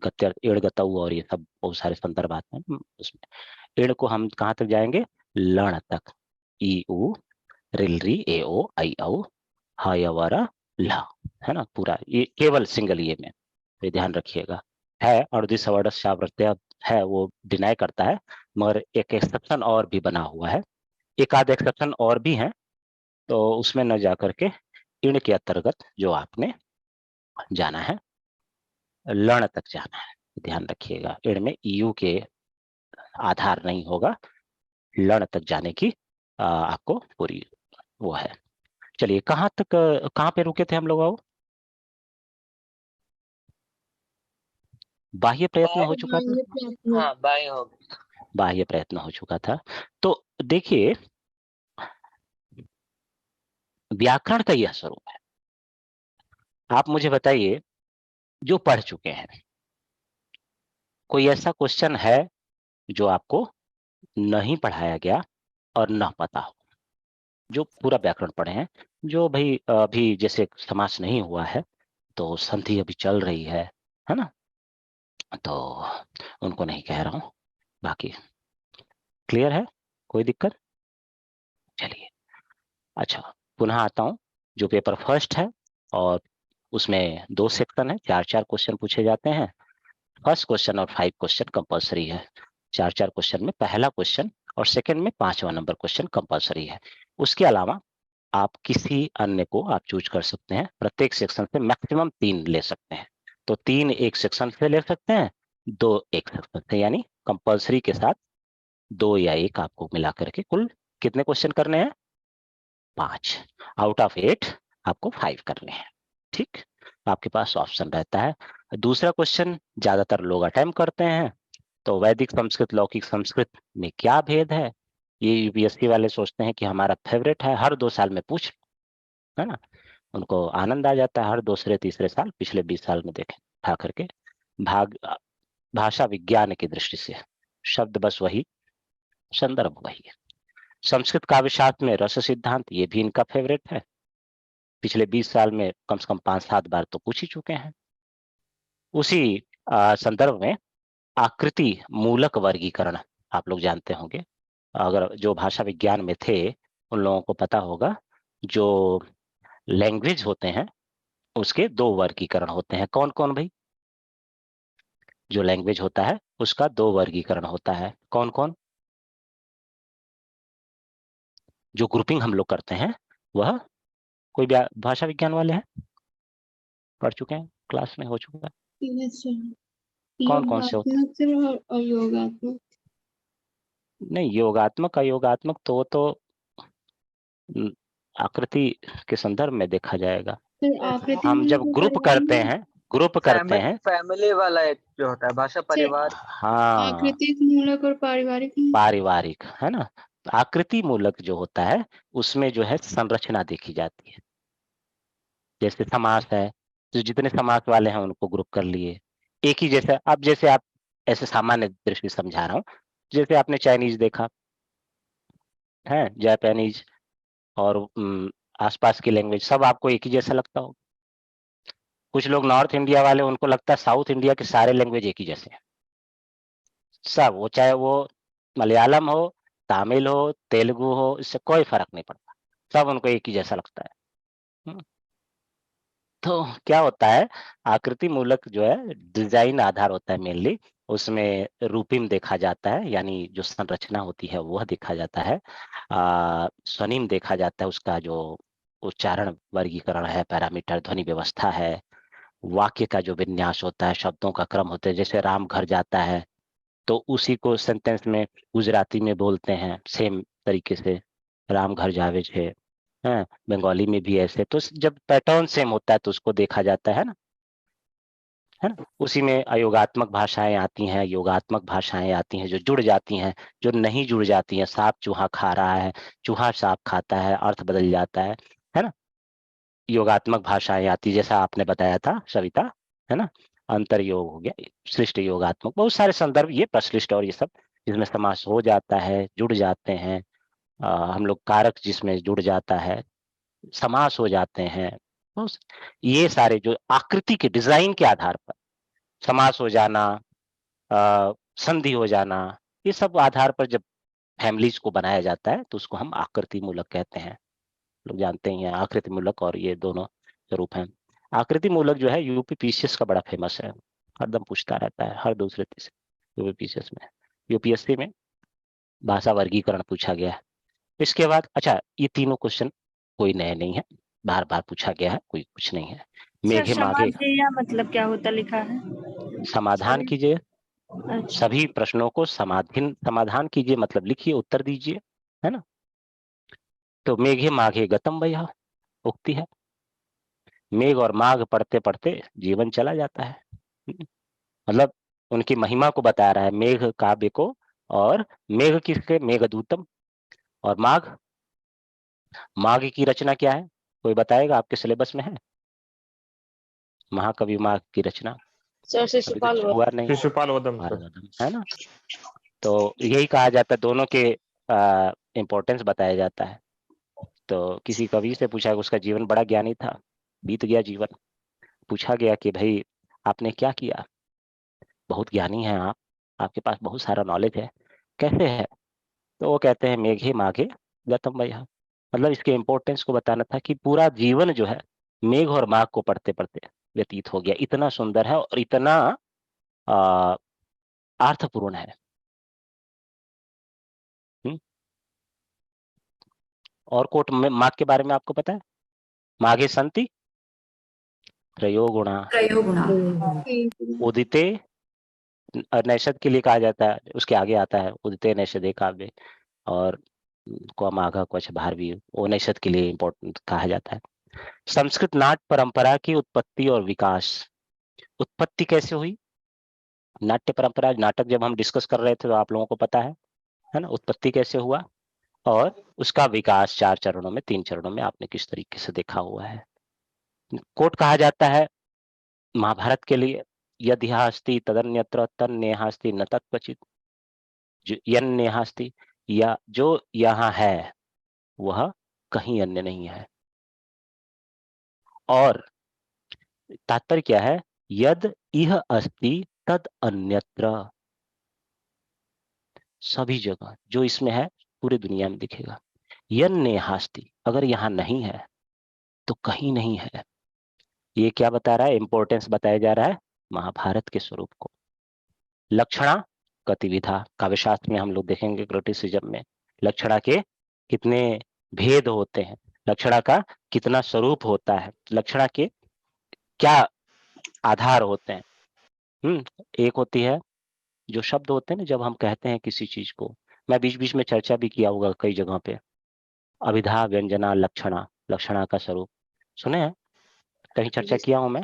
गत्य, एड़ गतऊ और ये सब बहुत सारे संदर्भ आते हैं उसमें। एड़ को हम कहाँ तक जाएंगे? लण तक। ई उ रिल री ए ओ आई औ ह य व र ल, है ना? पूरा ये केवल सिंगल ये में, ये ध्यान रखिएगा। है अर्धिस प्रत्यय है, वो डिनाई करता है, मगर एक एक्सेप्शन और भी बना हुआ है, एक आध एक्सेप्शन और भी है। तो उसमें न जाकर के इण के अंतर्गत जो आपने जाना है, लण तक जाना है। ध्यान रखिएगा, इण में यू के आधार नहीं होगा, लण तक जाने की आपको पूरी वो है। चलिए, कहाँ तक, कहाँ पे रुके थे हम लोग? बाह्य प्रयत्न हो चुका था।
हाँ, बाय हो गया।
बाह्य प्रयत्न हो चुका था। तो देखिए, व्याकरण का यह स्वरूप है। आप मुझे बताइए, जो पढ़ चुके हैं, कोई ऐसा क्वेश्चन है जो आपको नहीं पढ़ाया गया और ना पता हो? जो पूरा व्याकरण पढ़े हैं, जो भाई अभी जैसे समास नहीं हुआ है तो संधि अभी चल रही है ना, तो उनको नहीं कह रहा हूँ। बाकी क्लियर है, कोई दिक्कत? चलिए, अच्छा पुनः आता हूँ। जो पेपर फर्स्ट है और उसमें 2 सेक्शन है, 4-4 क्वेश्चन पूछे जाते हैं। फर्स्ट क्वेश्चन और 5 क्वेश्चन कंपलसरी है। 4-4 क्वेश्चन में पहला क्वेश्चन और सेकंड में 5वां नंबर क्वेश्चन कंपलसरी है। उसके अलावा आप किसी अन्य को आप चूज कर सकते हैं। प्रत्येक सेक्शन से मैक्सिमम 3 ले सकते हैं। तो 3 एक सेक्शन से ले सकते हैं, 2 एक सेक्शन से, यानी कंपलसरी के साथ 2 या 1 आपको मिला करके कुल कितने क्वेश्चन करने हैं? 5 आउट ऑफ 8 आपको 5 करने हैं। ठीक, आपके पास ऑप्शन रहता है। दूसरा क्वेश्चन ज्यादातर लोग अटेम्प्ट करते हैं, तो वैदिक संस्कृत लौकिक संस्कृत में क्या भेद है? ये यूपीएससी वाले सोचते हैं कि हमारा फेवरेट है, हर 2 साल में पूछ, है ना, उनको आनंद आ जाता है हर दूसरे तीसरे साल, पिछले 20 साल में देखें उठा करके। भाषा विज्ञान की दृष्टि से शब्द बस वही, संदर्भ वही है। संस्कृत काव्य शास्त्र में रस सिद्धांत, ये भी इनका फेवरेट है, पिछले 20 साल में कम से कम 5-7 बार तो पूछ ही चुके हैं। उसी संदर्भ में आकृति मूलक वर्गीकरण आप लोग जानते होंगे, अगर जो भाषा विज्ञान में थे उन लोगों को पता होगा। जो लैंग्वेज होते हैं उसके 2 वर्गीकरण होते हैं। कौन कौन भाई? जो लैंग्वेज होता है उसका 2 वर्गीकरण होता है। कौन कौन? जो ग्रुपिंग हम लोग करते हैं वह कोई भाषा विज्ञान वाले हैं, पढ़ चुके हैं, क्लास में हो चुका है? कौन कौन से होते हैं?
और योगात्मक
नहीं, योगात्मक अयोगात्मक तो आकृति के संदर्भ में देखा जाएगा।
आकृति
हम जब ग्रुप करते हैं
फैमिली वाला एक जो होता है, भाषा परिवार।
हाँ,
आकृतिक मूलक और पारिवारिक
पारिवारिक, है ना। तो आकृति मूलक जो होता है उसमें जो है संरचना देखी जाती है। जैसे समास है, तो जितने समास वाले हैं उनको ग्रुप कर लिए एक ही जैसा। अब जैसे आप ऐसे सामान्य दृष्टि समझा रहा हूँ, जैसे आपने चाइनीज देखा है, जापानीज और आसपास की लैंग्वेज सब आपको एक ही जैसा लगता हो। कुछ लोग नॉर्थ इंडिया वाले, उनको लगता है साउथ इंडिया के सारे लैंग्वेज एक ही जैसे हैं सब, वो चाहे वो मलयालम हो, तमिल हो, तेलुगु हो, इससे कोई फर्क नहीं पड़ता, सब उनको एक ही जैसा लगता है। तो क्या होता है, आकृति मूलक जो है डिजाइन आधार होता है मेनली, उसमें रूपिम देखा जाता है, यानी जो संरचना होती है वह देखा जाता है। स्वनिम देखा जाता है, उसका जो उच्चारण वर्गीकरण है, पैरामीटर, ध्वनि व्यवस्था है, वाक्य का जो विन्यास होता है, शब्दों का क्रम होता है। जैसे राम घर जाता है तो उसी को सेंटेंस में गुजराती में बोलते हैं सेम तरीके से, राम घर जावे छे, है, बंगाली में भी ऐसे। तो जब पैटर्न सेम होता है तो उसको देखा जाता है ना, है ना। उसी में अयोगात्मक भाषाएं आती हैं, योगात्मक भाषाएं आती हैं, जो जुड़ जाती हैं, जो नहीं जुड़ जाती हैं। सांप चूहा खा रहा है, चूहा सांप खाता है, अर्थ बदल जाता है ना। योगात्मक भाषाएं आती, जैसा आपने बताया था सविता, है ना, अंतर योग हो गया, श्लिष्ट योगात्मक, बहुत सारे संदर्भ, ये प्रश्लिष्ट और ये सब, जिसमें समास हो जाता है, जुड़ जाते हैं। हम लोग कारक जिसमें जुड़ जाता है, समास हो जाते हैं। ये सारे जो आकृति के डिजाइन के आधार पर समास हो जाना, संधि हो जाना, ये सब आधार पर जब फैमिलीज को बनाया जाता है तो उसको हम आकृति मूलक कहते हैं। लोग जानते ही हैं आकृति मूलक, और ये दोनों स्वरूप हैं। आकृति मूलक जो है यूपी पीसीएस का बड़ा फेमस है, हरदम पूछता रहता है, हर दूसरे तीसरे यूपी पीसीएस में। यूपीएससी में भाषा वर्गीकरण पूछा गया है। इसके बाद अच्छा, ये तीनों क्वेश्चन कोई नए नहीं है, बार बार पूछा गया है, कोई कुछ नहीं है। मेघे माघे,
मतलब क्या होता लिखा है?
समाधान कीजिए,
अच्छा।
सभी प्रश्नों को समाधान कीजिए, मतलब लिखिए, उत्तर दीजिए, है ना। तो मेघे माघे गतम भैया उक्ति है, मेघ और माघ पढ़ते पढ़ते जीवन चला जाता है। मतलब उनकी महिमा को बता रहा है मेघ काव्य को। और मेघ किसके? मेघदूतम। और माघ, माघ की रचना क्या है? कोई बताएगा, आपके सिलेबस में है? महाकवि माघ की रचना
सर
अभी
शिशुपाल
तो हुआ नहीं,
शिशुपाल वदम सर।
भारत है ना। तो यही कहा जाता है, दोनों के इम्पोर्टेंस बताया जाता है। तो किसी कवि से पूछा, उसका जीवन बड़ा ज्ञानी था, बीत गया जीवन। पूछा गया कि भाई आपने क्या किया, बहुत ज्ञानी हैं आप, आपके पास बहुत सारा नॉलेज है, कैसे है? तो वो कहते हैं मेघे माघे गतम भैया, मतलब इसके इम्पोर्टेंस को बताना था कि पूरा जीवन जो है मेघ और माघ को पढ़ते पढ़ते व्यतीत हो गया। इतना सुंदर है और इतना अर्थपूर्ण है। और कोट में माघ के बारे में आपको पता है? माघे संति त्रयोगुणा
त्रयोगुणा।
उदिते, नैषद के लिए कहा जाता है, उसके आगे आता है उदिते नैषदे काव्य, और को माघा क्वच भारवी, वो नैषद के लिए इम्पोर्टेंट कहा जाता है। संस्कृत नाट्य परंपरा की उत्पत्ति और विकास। उत्पत्ति कैसे हुई? नाट्य परंपरा, नाटक जब हम डिस्कस कर रहे थे तो आप लोगों को पता है ना, उत्पत्ति कैसे हुआ, और उसका विकास 4 चरणों में, 3 चरणों में आपने किस तरीके से देखा हुआ है। कोट कहा जाता है महाभारत के लिए, यद्यास्ति तदन्यत्र तन्नेहास्ति न तत्क्वचित, यन्नेहास्ति, या जो यहाँ है वह कहीं अन्य नहीं है। और तात्पर्य क्या है? यद इह अस्ति तद अन्यत्र, सभी जगह जो इसमें है पूरी दुनिया में दिखेगा। यन्नेहास्ति, अगर यहाँ नहीं है तो कहीं नहीं है। ये क्या बता रहा है? इंपॉर्टेंस बताया जा रहा है महाभारत के स्वरूप को। लक्षणा गतिविधा, काव्यशास्त्र में हम लोग देखेंगे क्रिटिसिज्म में, लक्षणा के कितने भेद होते हैं, लक्षणा का कितना स्वरूप होता है, लक्षणा के क्या आधार होते हैं। एक होती है जो शब्द होते हैं ना, जब हम कहते हैं किसी चीज को, मैं बीच बीच में चर्चा भी किया होगा कई जगह पे, अभिधा व्यंजना लक्षणा, लक्षणा का स्वरूप सुने हैं? कहीं चर्चा किया हूं मैं?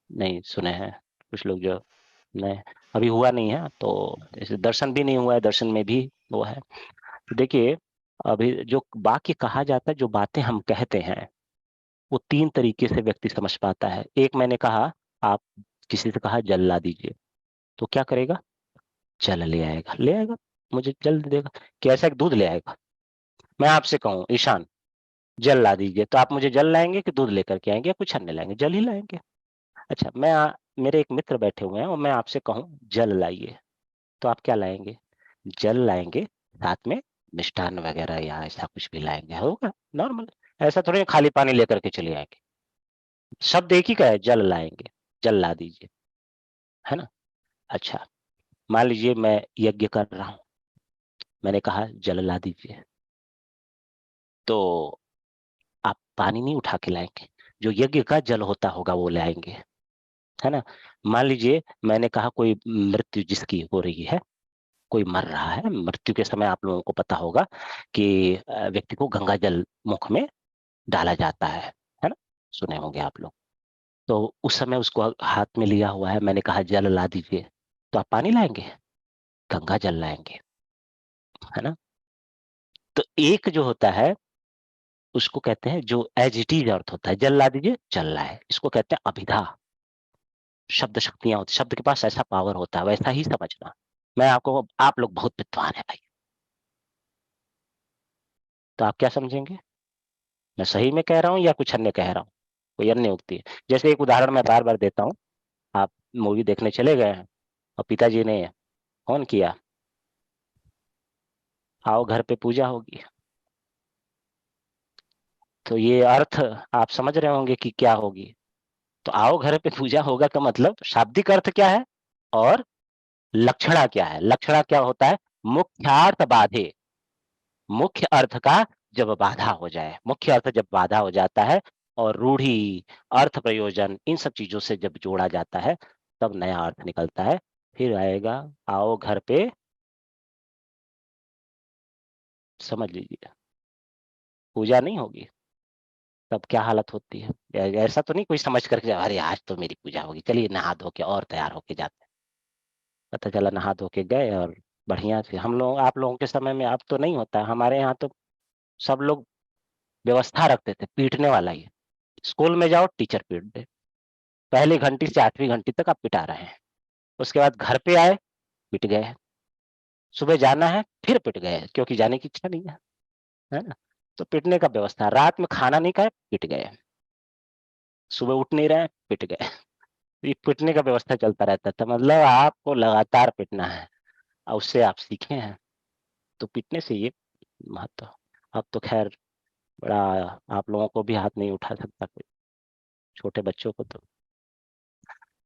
नहीं सुने हैं कुछ लोग, जो नहीं अभी हुआ नहीं है, तो जैसे दर्शन भी नहीं हुआ है, दर्शन में भी वो है। तो देखिए, अभी जो वाक्य कहा जाता है, जो बातें हम कहते हैं, वो 3 तरीके से व्यक्ति समझ पाता है। एक, मैंने कहा, आप किसी से कहा जल ला दीजिए, तो क्या करेगा? जल ले आएगा, ले आएगा, मुझे जल दे देगा। कैसा? दूध ले आएगा। मैं आपसे कहूँ ईशान जल ला दीजिए, तो आप मुझे जल लाएंगे कि दूध लेकर के आएंगे या कुछ अन्य लाएंगे? जल ही लाएंगे। अच्छा, मेरे एक मित्र बैठे हुए हैं और मैं आपसे कहूँ जल लाइए, तो आप क्या लाएंगे? जल लाएंगे, साथ में मिष्ठान वगैरह या ऐसा कुछ भी लाएंगे, होगा नॉर्मल। ऐसा थोड़ी खाली पानी लेकर के चले आएंगे। शब्द एक ही का है, जल लाएंगे, जल ला दीजिए, है ना। अच्छा, मान लीजिए मैं यज्ञ कर रहा हूं, मैंने कहा जल ला दीजिए, तो आप पानी नहीं उठा के लाएंगे, जो यज्ञ का जल होता होगा वो लाएंगे, है ना। मान लीजिए मैंने कहा कोई मृत्यु जिसकी हो रही है, कोई मर रहा है, मृत्यु के समय आप लोगों को पता होगा कि व्यक्ति को गंगा जल मुख में डाला जाता है ना, सुने होंगे आप लोग। तो उस समय उसको हाथ में लिया हुआ है, मैंने कहा जल ला दीजिए, तो आप पानी लाएंगे? गंगा जल लाएंगे, है ना। तो एक जो होता है उसको कहते हैं, जो एज इट इज अर्थ होता है, जल ला दीजिए, जल लाए, इसको कहते हैं अभिधा। शब्द शक्तियां होती, शब्द के पास ऐसा पावर होता है, वैसा ही समझना। मैं आपको, आप लोग बहुत विद्वान है भाई, तो आप क्या समझेंगे? मैं सही में कह रहा हूँ या कुछ अन्य कह रहा हूँ? कोई अन्य उक्ति है? जैसे एक उदाहरण मैं बार बार देता हूँ, आप मूवी देखने चले गए हैं और पिताजी ने फोन किया, आओ घर पे पूजा होगी, तो ये अर्थ आप समझ रहे होंगे कि क्या होगी। तो आओ घर पे पूजा होगा का मतलब शाब्दिक अर्थ क्या है और लक्षणा क्या है? लक्षणा क्या होता है? मुख्यार्थ बाधे, मुख्य अर्थ का जब बाधा हो जाए, मुख्य अर्थ जब बाधा हो जाता है और रूढ़ी, अर्थ प्रयोजन, इन सब चीजों से जब जोड़ा जाता है, तब नया अर्थ निकलता है। फिर आएगा आओ घर पे, समझ लीजिए पूजा नहीं होगी, तब क्या हालत होती है? ऐसा तो नहीं कोई समझ करके अरे आज तो मेरी पूजा होगी, चलिए नहा धो के और तैयार होके जाते हैं। पता चला नहा धो के गए और बढ़िया से, हम लोग, आप लोगों के समय में अब तो नहीं होता है, हमारे यहाँ तो सब लोग व्यवस्था रखते थे पीटने वाला ही। स्कूल में जाओ टीचर पीट दे, पहली घंटी से 8वीं घंटी तक आप पिटा रहे हैं, उसके बाद घर पे आए पिट गए, सुबह जाना है फिर पिट गए क्योंकि जाने की इच्छा नहीं है ना। तो पिटने का व्यवस्था, रात में खाना नहीं खाए पिट गए, सुबह उठ नहीं रहे पिट गए। ये पिटने का व्यवस्था चलता रहता था, मतलब आपको लगातार पिटना है और उससे आप सीखे हैं, तो पिटने से ये महत्व। अब तो खैर बड़ा, आप लोगों को भी हाथ नहीं उठा सकता कोई, छोटे बच्चों को तो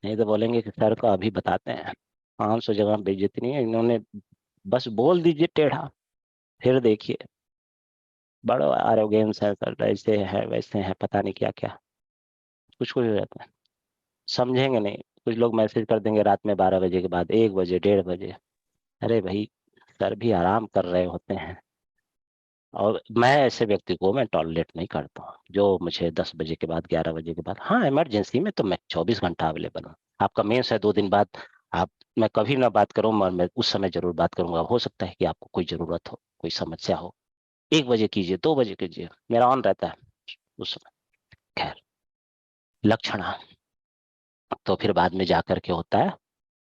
नहीं तो बोलेंगे कि सर को अभी बताते हैं 500 जगह बेइज्जती नहीं है, इन्होंने बस बोल दीजिए टेढ़ा, फिर देखिए बड़ा आरोगेंस है सर, ऐसे है वैसे है, पता नहीं क्या क्या कुछ कुछ हो जाता है, समझेंगे नहीं। कुछ लोग मैसेज कर देंगे रात में 12 बजे के बाद, 1 बजे 1:30 बजे, अरे भाई सर भी आराम कर रहे होते हैं। और मैं ऐसे व्यक्ति को मैं टॉलरेट नहीं करता हूँ जो मुझे 10 बजे के बाद 11 बजे के बाद, हाँ इमरजेंसी में तो मैं 24 घंटा अवेलेबल हूँ। आपका मेंस है 2 दिन बाद, आप, मैं कभी ना बात करूँ मगर मैं उस समय जरूर बात करूंगा। हो सकता है कि आपको कोई जरूरत हो, कोई समस्या हो, 1 बजे कीजिए 2 बजे कीजिए, मेरा ऑन रहता है उस समय। खैर लक्षणा तो फिर बाद में जाकर के होता है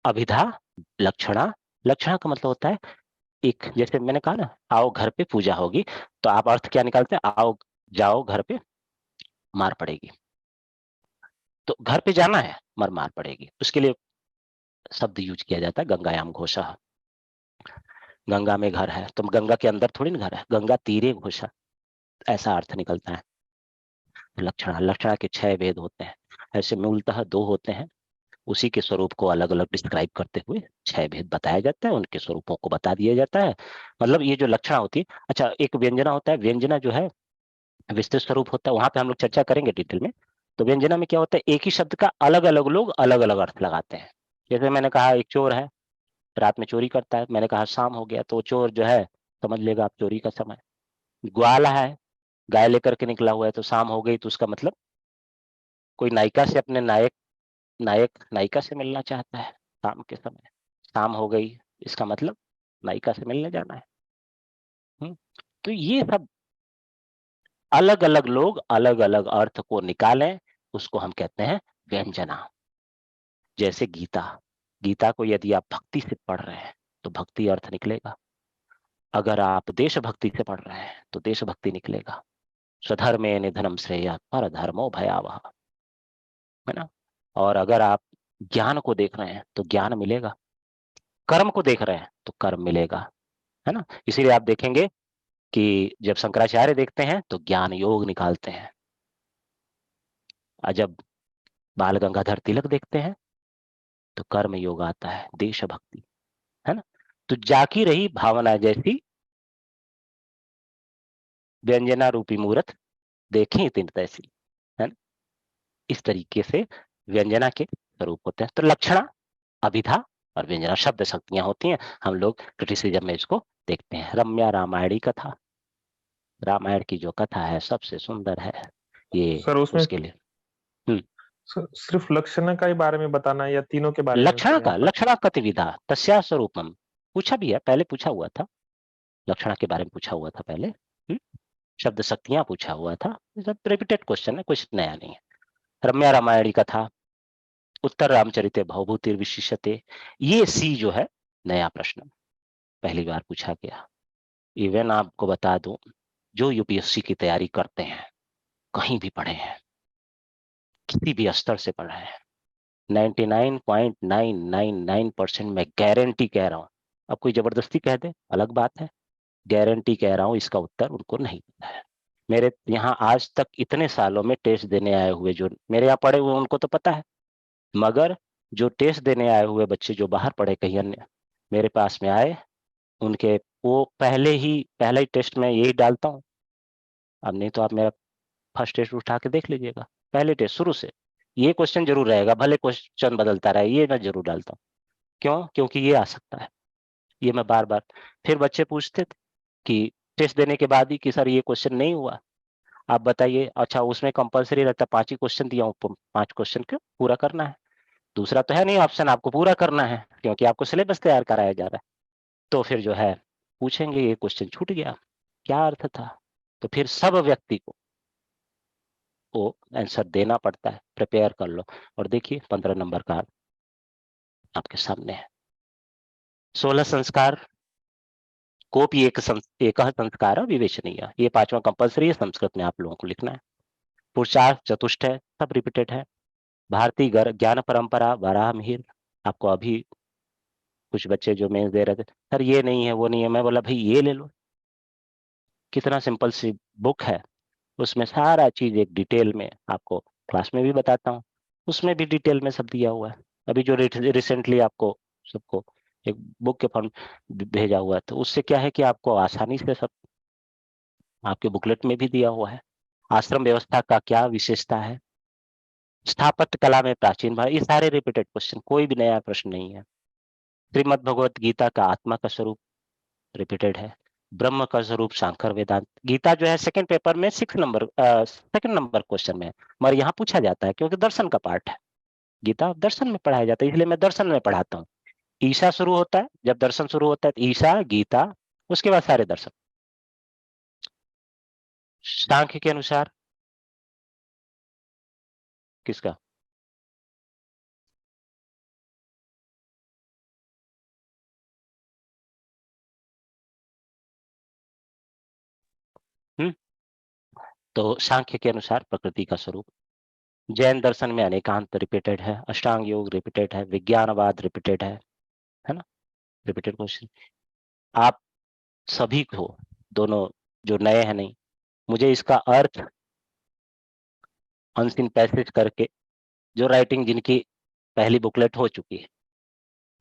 अभिधा लक्षणा। लक्षणा का मतलब होता है एक, जैसे मैंने कहा ना आओ घर पे पूजा होगी, तो आप अर्थ क्या निकालते हैं, आओ जाओ घर पे मार पड़ेगी, तो घर पे जाना है मर मार पड़ेगी, उसके लिए शब्द यूज किया जाता है गंगायाम घोषा। गंगा में घर है तो गंगा के अंदर थोड़ी ना घर है, गंगा तीरे घोषा, ऐसा अर्थ निकलता है। लक्षणा, लक्षणा के 6 भेद होते हैं, ऐसे मूलतः 2 होते हैं, उसी के स्वरूप को अलग अलग डिस्क्राइब करते हुए 6 भेद बताया जाता है, उनके स्वरूपों को बता दिया जाता है। मतलब ये जो लक्षणा होती है, अच्छा एक व्यंजना होता है, व्यंजना जो है विस्तृत स्वरूप होता है, वहां पे हम लोग चर्चा करेंगे डिटेल में। तो व्यंजना में क्या होता है, एक ही शब्द का अलग अलग लोग अलग अलग अर्थ लगाते हैं। जैसे मैंने कहा एक चोर है, रात में चोरी करता है, मैंने कहा शाम हो गया तो चोर जो है समझ लेगा आप चोरी का समय। ग्वाला है, गाय लेकर के निकला हुआ है, तो शाम हो गई तो उसका मतलब कोई नायिका से अपने नायक नायिका से मिलना चाहता है शाम के समय, शाम हो गई इसका मतलब नायिका से मिलने जाना है। तो ये सब अलग अलग लोग अलग अलग अर्थ को निकालें, उसको हम कहते हैं व्यंजना। जैसे गीता, गीता को यदि आप भक्ति से पढ़ रहे हैं तो भक्ति अर्थ निकलेगा, अगर आप देशभक्ति से पढ़ रहे हैं तो देशभक्ति निकलेगा। स्वधर्मे निधनम श्रेया पर धर्मो भयावह, है ना। और अगर आप ज्ञान को देख रहे हैं तो ज्ञान मिलेगा, कर्म को देख रहे हैं तो कर्म मिलेगा, है ना। इसीलिए आप देखेंगे कि जब शंकराचार्य देखते हैं तो ज्ञान योग निकालते हैं, और जब बाल गंगाधर तिलक देखते हैं तो कर्म योग आता है, देशभक्ति, है ना। तो जाकी रही भावना जैसी व्यंजना रूपी मूर्त देखें तिन तैसी, है ना। इस तरीके से व्यंजना के स्वरूप होते हैं। तो लक्षणा, अभिधा और व्यंजना शब्द शक्तियां होती हैं, हम लोग क्रिटिसिज्म में इसको देखते हैं। रम्या रामायणी कथा, रामायण की जो कथा है सबसे सुंदर है ये,
सर उसमें
उसके लिए
सिर्फ लक्षण का ही बारे में बताना है या तीनों के बारे में?
लक्षणा का, लक्षणा कतिविधा तस्या स्वरूपम पूछा भी है, पहले पूछा हुआ था, लक्षणा के बारे में पूछा हुआ था पहले, शब्द शक्तियां पूछा हुआ था, सब रिपीटेड क्वेश्चन है, कुछ नया नहीं है। रम्या रामायणी कथा, उत्तर रामचरित भवभूतिर विशिष्यते, ये सी जो है नया प्रश्न पहली बार पूछा गया। इवन आपको बता दूं जो यूपीएससी की तैयारी करते हैं, कहीं भी पढ़े हैं, किसी भी स्तर से पढ़े हैं, 99.999% मैं गारंटी कह रहा हूं, अब कोई जबरदस्ती कह दे अलग बात है, गारंटी कह रहा हूं इसका उत्तर उनको नहीं पता है। मेरे यहाँ आज तक इतने सालों में टेस्ट देने आए हुए जो मेरे यहाँ पढ़े हुए उनको तो पता है, मगर जो टेस्ट देने आए हुए बच्चे जो बाहर पढ़े कहीं अन्य मेरे पास में आए, उनके वो पहला ही टेस्ट में यही डालता हूँ। अब नहीं तो आप मेरा फर्स्ट टेस्ट उठा के देख लीजिएगा, पहले टेस्ट शुरू से ये क्वेश्चन जरूर रहेगा, भले क्वेश्चन बदलता रहे, ये मैं जरूर डालता हूँ। क्यों? क्योंकि ये आ सकता है, ये मैं बार बार। फिर बच्चे पूछते थे कि टेस्ट देने के बाद ही कि सर ये क्वेश्चन नहीं हुआ, आप बताइए। अच्छा उसमें कंपलसरी रहता है 5 ही क्वेश्चन दिया हूँ, 5 क्वेश्चन को पूरा करना है, दूसरा तो है नहीं ऑप्शन, आपको पूरा करना है क्योंकि आपको सिलेबस तैयार कराया जा रहा है। तो फिर जो है पूछेंगे ये क्वेश्चन छूट गया, क्या अर्थ था? तो फिर सब व्यक्ति को वो आंसर देना पड़ता है, प्रिपेयर कर लो। और देखिए 15 नंबर का आपके सामने है। 16 संस्कार, कोपि एक संस्कार विवेचनीय, ये 5वां कंपल्सरी है, संस्कृत में आप लोगों को लिखना है। पुरुषार्थ चतुष्ट है, सब रिपीटेड है। भारतीय ज्ञान परंपरा, वराह मिहिर, आपको अभी कुछ बच्चे जो मेंस दे रहे थे, सर ये नहीं है वो नहीं है, मैं बोला भाई ये ले लो, कितना सिंपल सी बुक है, उसमें सारा चीज एक डिटेल में आपको क्लास में भी बताता हूँ, उसमें भी डिटेल में सब दिया हुआ है। अभी जो रिसेंटली आपको सबको एक बुक के फॉर्म भेजा हुआ है, तो उससे क्या है कि आपको आसानी से सब आपके बुकलेट में भी दिया हुआ है। आश्रम व्यवस्था का क्या विशेषता है, स्थापत्य कला में प्राचीन भारत, ये सारे रिपीटेड क्वेश्चन, कोई भी नया प्रश्न नहीं है। श्रीमद् भगवत गीता का आत्मा का स्वरूप रिपीटेड है। ब्रह्म का स्वरूप सांकर वेदांत, गीता जो है सेकंड पेपर में 2nd नंबर क्वेश्चन में है, मगर यहाँ पूछा जाता है क्योंकि दर्शन का पार्ट है, गीता दर्शन में पढ़ाया जाता है, इसलिए मैं दर्शन में पढ़ाता हूँ। ईशा शुरू होता है, जब दर्शन शुरू होता है तो ईशा, गीता, उसके बाद सारे दर्शन। सांख्य के अनुसार किसका, तो सांख्य के अनुसार प्रकृति का स्वरूप। जैन दर्शन में अनेकांत रिपीटेड है, अष्टांग योग रिपीटेड है, विज्ञानवाद रिपीटेड है ना, रिपीटेड क्वेश्चन। आप सभी को, दोनों जो नए हैं नहीं, मुझे इसका अर्थ अनसीन पैसेज करके, जो राइटिंग जिनकी पहली बुकलेट हो चुकी है,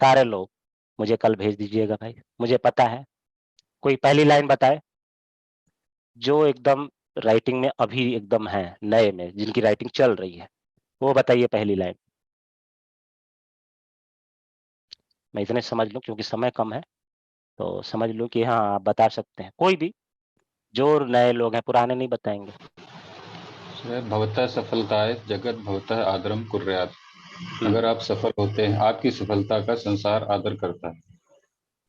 सारे लोग मुझे कल भेज दीजिएगा भाई, मुझे पता है। कोई पहली लाइन बताए जो एकदम राइटिंग में अभी एकदम है, नए में जिनकी राइटिंग चल रही है, वो बताइए पहली लाइन। मैं इतने समझ लूं क्योंकि समय कम है, तो समझ लूं कि हाँ आप बता सकते हैं, कोई भी, जो नए लोग हैं, पुराने नहीं बताएंगे।
भवतः सफलताय जगत भवतः आदरम कुर्यात, अगर आप सफल होते हैं, आपकी सफलता का संसार आदर करता है।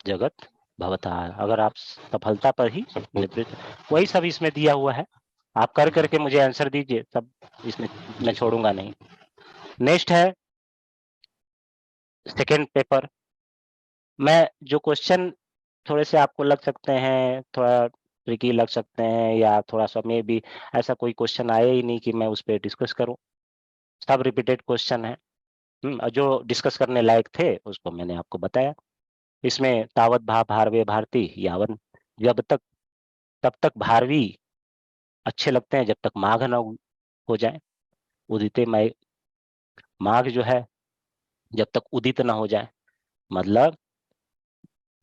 जगत भवतः, अगर आप सफलता पर ही निवृत्त, वही सब इसमें दिया हुआ है, आप कर करके मुझे आंसर दीजिए, सब इसमें मैं छोड़ूंगा नहीं। नेक्स्ट है सेकेंड पेपर। मैं जो क्वेश्चन थोड़े से आपको लग सकते हैं, थोड़ा ट्रिकी लग सकते हैं, या थोड़ा सा में भी ऐसा कोई क्वेश्चन आया ही नहीं कि मैं उस पर डिस्कस करूं, सब रिपीटेड क्वेश्चन है। जो डिस्कस करने लायक थे उसको मैंने आपको बताया। इसमें तावत भारवे भारती यावन, जब तक तब तक भारवी अच्छे लगते हैं जब तक माघ न हो जाए, उदिते माघ जो है जब तक उदित ना हो जाए, मतलब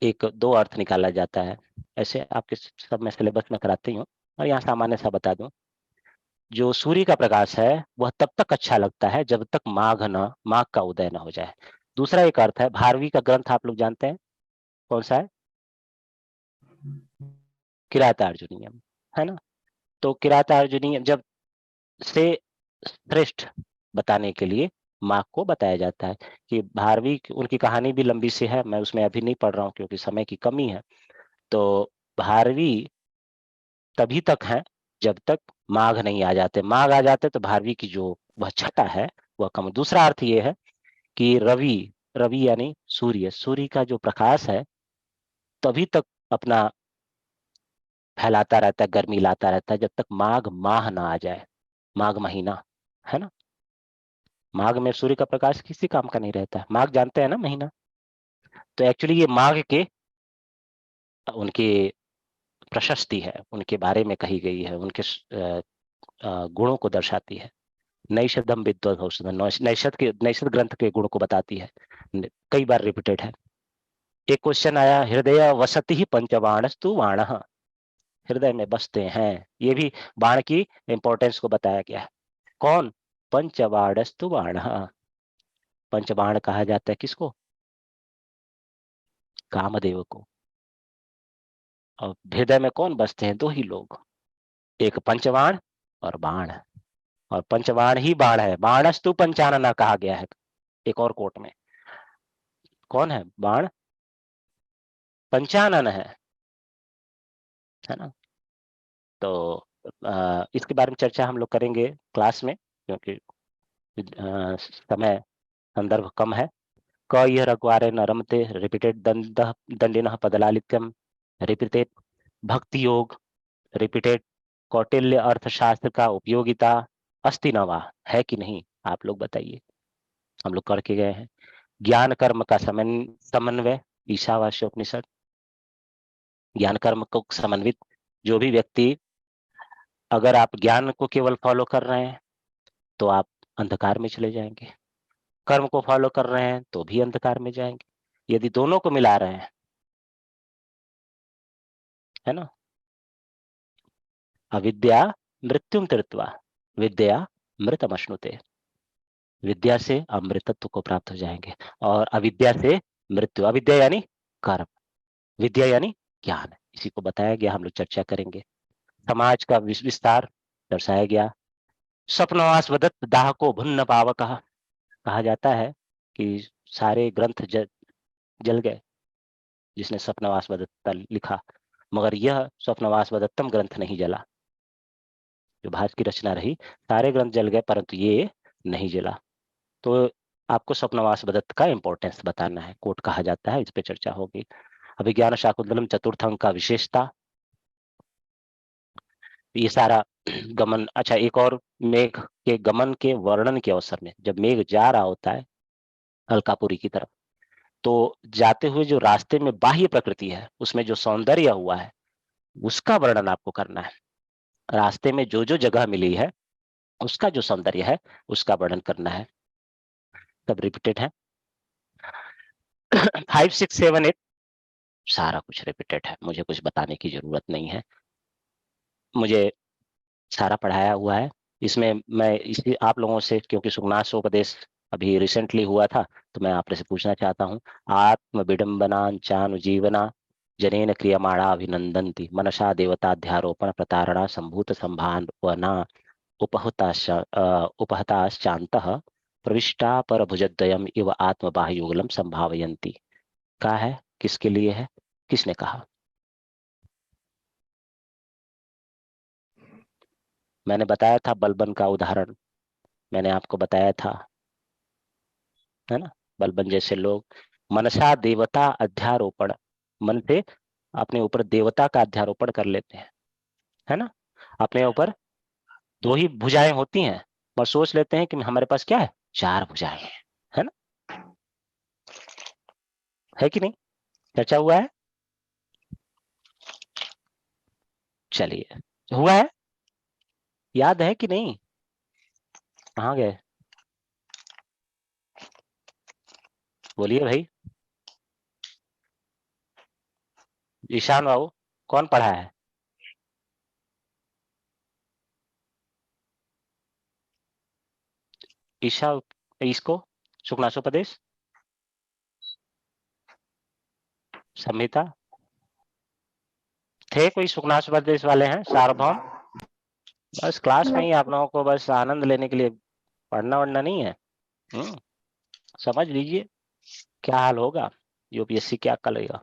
एक दो अर्थ निकाला जाता है, ऐसे आपके सब मैं सिलेबस में कराती हूँ, और यहाँ सामान्य सा बता दूं, जो सूर्य का प्रकाश है वह तब तक अच्छा लगता है जब तक माघ का उदय न हो जाए। दूसरा एक अर्थ है, भारवी का ग्रंथ आप लोग जानते हैं कौन सा है, किरातार्जुनीयम, है ना। तो किरातार्जुनीयम जब से श्रेष्ठ बताने के लिए माघ को बताया जाता है कि भारवी, उनकी कहानी भी लंबी सी है, मैं उसमें अभी नहीं पढ़ रहा हूँ क्योंकि समय की कमी है। तो भारवी तभी तक है जब तक माघ नहीं आ जाते, माघ आ जाते तो भारवी की जो वह छटा है वह कम। दूसरा अर्थ ये है कि रवि यानी सूर्य का जो प्रकाश है तभी तक अपना फैलाता रहता है, गर्मी लाता रहता है, जब तक माघ माह ना आ जाए, माघ महीना, है ना। माघ में सूर्य का प्रकाश किसी काम का नहीं रहता है, माघ जानते हैं ना महीना। तो एक्चुअली ये माघ के उनकी प्रशस्ति है, उनके बारे में कही गई है, उनके गुणों को दर्शाती है। नैषधम विद्वद औषधम, नैषध ग्रंथ के गुण को बताती है, कई बार रिपीटेड है। एक क्वेश्चन आया, हृदय वसति ही पंचबाणस्तु बाण, हृदय में बसते हैं, ये भी बाण की इंपॉर्टेंस को बताया गया है। कौन, पंचबाणस्तु बाण, पंचबाण कहा जाता है किसको, कामदेव को। और हृदय में कौन बसते हैं, दो ही लोग, एक पंचबाण और बाण, और पंचबाण ही बाण है, बाणस्तु पंचानना कहा गया है एक और कोट में। कौन है बाण, पंचानन है ना। तो इसके बारे में चर्चा हम लोग करेंगे क्लास में, क्योंकि समय संदर्भ कम है। क यह रघुवारे न रमते, रिपीटेड दंडिनः पदलालित्यम, रिपीटेड भक्ति योग, रिपीटेड कौटिल्य अर्थशास्त्र का उपयोगिता अस्ति न वा, है कि नहीं? आप लोग बताइए, हम लोग करके गए हैं। ज्ञान कर्म का समन्वय, ईशावास्य उपनिषद। ज्ञान कर्म को समन्वित, जो भी व्यक्ति, अगर आप ज्ञान को केवल फॉलो कर रहे हैं तो आप अंधकार में चले जाएंगे, कर्म को फॉलो कर रहे हैं तो भी अंधकार में जाएंगे। यदि दोनों को मिला रहे हैं, है ना, अविद्या मृत्युम तीर्त्वा विद्या मृतमश्नुते, विद्या से अमृतत्व को प्राप्त हो जाएंगे और अविद्या से मृत्यु। अविद्या यानी कर्म, विद्या यानी ज्ञान। इसी को बताया गया, हम लोग चर्चा करेंगे। समाज का विस्तार दर्शाया गया। स्वप्नवास वदत दाह को भुन्न पावक, कहा जाता है कि सारे ग्रंथ जल गए जिसने स्वप्नवास वदत्ता लिखा, मगर यह स्वप्नवास वदत्तम ग्रंथ नहीं जला। जो भास की रचना रही, सारे ग्रंथ जल गए परंतु ये नहीं जला। तो आपको स्वप्नवास वदत्त का इंपॉर्टेंस बताना है, कोट कहा जाता है, इस पे चर्चा होगी। अभिज्ञान शाकुंतलम चतुर्थ अंक का विशेषता, ये सारा गमन। अच्छा, एक और, मेघ के गमन के वर्णन के अवसर में, जब मेघ जा रहा होता है अलकापुरी की तरफ, तो जाते हुए जो रास्ते में बाह्य प्रकृति है, उसमें जो सौंदर्य हुआ है, उसका वर्णन आपको करना है। रास्ते में जो जो जगह मिली है, उसका जो सौंदर्य है, उसका वर्णन करना है। सब रिपीटेड है। 5, 6, 7, 8 सारा कुछ रिपीटेड है, मुझे कुछ बताने की जरूरत नहीं है, मुझे सारा पढ़ाया हुआ है। इसमें मैं इसी आप लोगों से, क्योंकि सुगनासोपदेश अभी रिसेंटली हुआ था, तो मैं आपसे पूछना चाहता हूँ, आत्म विडम्बना चानुजीवना जनेन क्रियमाणा अभिनंदन्ति, मनसा देवताध्यारोपण प्रतारणा संभूत संभावना उपहताश्चान्तः प्रविष्टा परभुजद्वयम् इव आत्मबाह्युगलम संभावयन्ति। कहा है, किसके लिए है, किसने कहा? मैंने बताया था बलबन का उदाहरण, मैंने आपको बताया था, है ना, बलबन जैसे लोग मनसा देवता अध्यारोपण, मन से अपने ऊपर देवता का अध्यारोपण कर लेते हैं, है ना, अपने ऊपर 2 ही भुजाएं होती हैं, और सोच लेते हैं कि हमारे पास क्या है, 4 भुजाएं हैं, है ना, है कि नहीं? चर्चा हुआ है? चलिए, हुआ है, याद है कि नहीं? कहाँ गए, बोलिए भाई। ईशान बाबू, कौन पढ़ा है? ईशा, इसको सुखनासोपदेश संहिता थे कोई सुखनासोपदेश वाले हैं? सार्वभौम, बस क्लास में ही आप लोगों को बस आनंद लेने के लिए पढ़ना वढ़ना नहीं है। समझ लीजिए क्या हाल होगा, यूपीएससी क्या करेगा।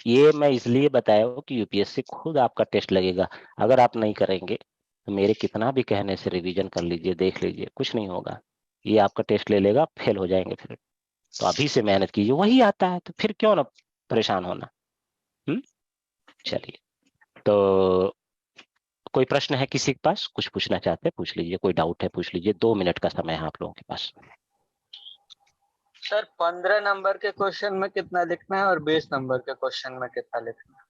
ये मैं इसलिए बताया हूँ कि यूपीएससी खुद आपका टेस्ट लगेगा। अगर आप नहीं करेंगे तो मेरे कितना भी कहने से रिवीजन कर लीजिए, देख लीजिए, कुछ नहीं होगा। ये आपका टेस्ट ले लेगा, फेल हो जाएंगे फिर। तो अभी से मेहनत कीजिए, वही आता है तो फिर क्यों ना परेशान होना। चलिए, तो कोई प्रश्न है किसी के पास, कुछ पूछना चाहते हैं पूछ लीजिए, कोई डाउट है पूछ लीजिए, 2 मिनट का समय है आप लोगों के पास।
सर 15 नंबर के क्वेश्चन में कितना लिखना है और 20 नंबर के क्वेश्चन में कितना लिखना है?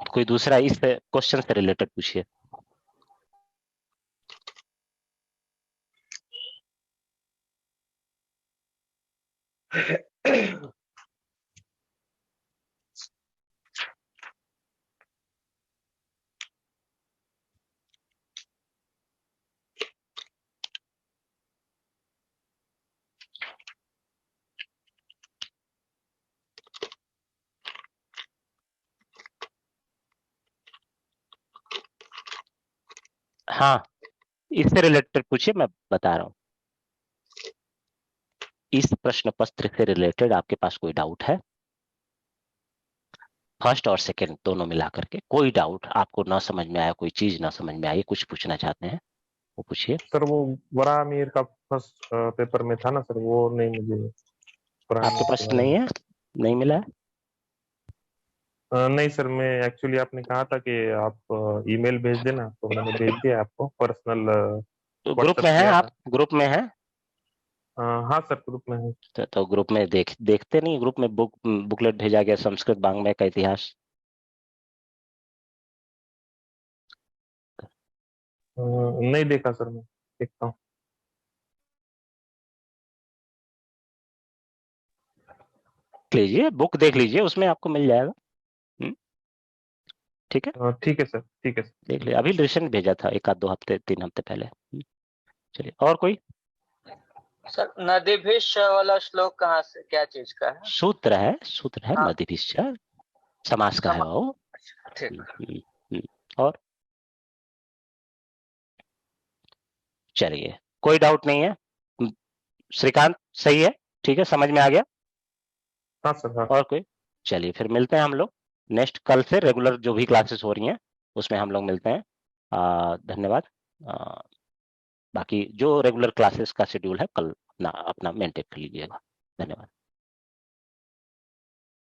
कोई दूसरा इस क्वेश्चन से रिलेटेड पूछिए। हाँ, इससे रिलेटेड पूछिए, मैं बता रहा हूँ। इस प्रश्न पत्र से रिलेटेड आपके पास कोई डाउट है? फर्स्ट और सेकंड दोनों मिला करके। कोई डाउट आपको ना समझ में आया, कोई चीज ना समझ में आई, कुछ पूछना चाहते हैं वो पूछिए।
सर वो वरामीर का फर्स्ट पेपर में था ना सर, वो नहीं मुझे
आपके पास नहीं है, नहीं मिला है?
नहीं सर, मैं एक्चुअली आपने कहा था कि आप ईमेल भेज देना, तो मैंने भेज दिया आपको पर्सनल।
तो ग्रुप में है आप? ग्रुप में है?
हाँ सर, ग्रुप में है।
तो ग्रुप में देखते नहीं? ग्रुप में बुकलेट भेजा गया संस्कृत वाङ्मय का इतिहास।
नहीं देखा सर, मैं देखता हूँ।
लीजिए बुक देख लीजिए, उसमें आपको मिल जाएगा। ठीक है,
ठीक है सर, ठीक है सर।
देख लिया, अभी रिसेंट भेजा था, 1-2 हफ्ते 3 हफ्ते पहले। चलिए, और कोई?
सर नदीभिश्च वाला श्लोक कहाँ से, क्या चीज का है?
सूत्र है, सूत्र है।
हाँ।
नदीभिश्च समास का है वो।
ठीक।
और चलिए, कोई डाउट नहीं है। श्रीकांत सही है? ठीक है, समझ में आ गया?
हाँ सर, हाँ।
और कोई? चलिए फिर मिलते हैं हम लोग नेक्स्ट, कल से रेगुलर जो भी क्लासेस हो रही हैं उसमें हम लोग मिलते हैं। धन्यवाद। बाकी जो रेगुलर क्लासेस का शेड्यूल है कल अपना मेंटेन कर लीजिएगा। धन्यवाद।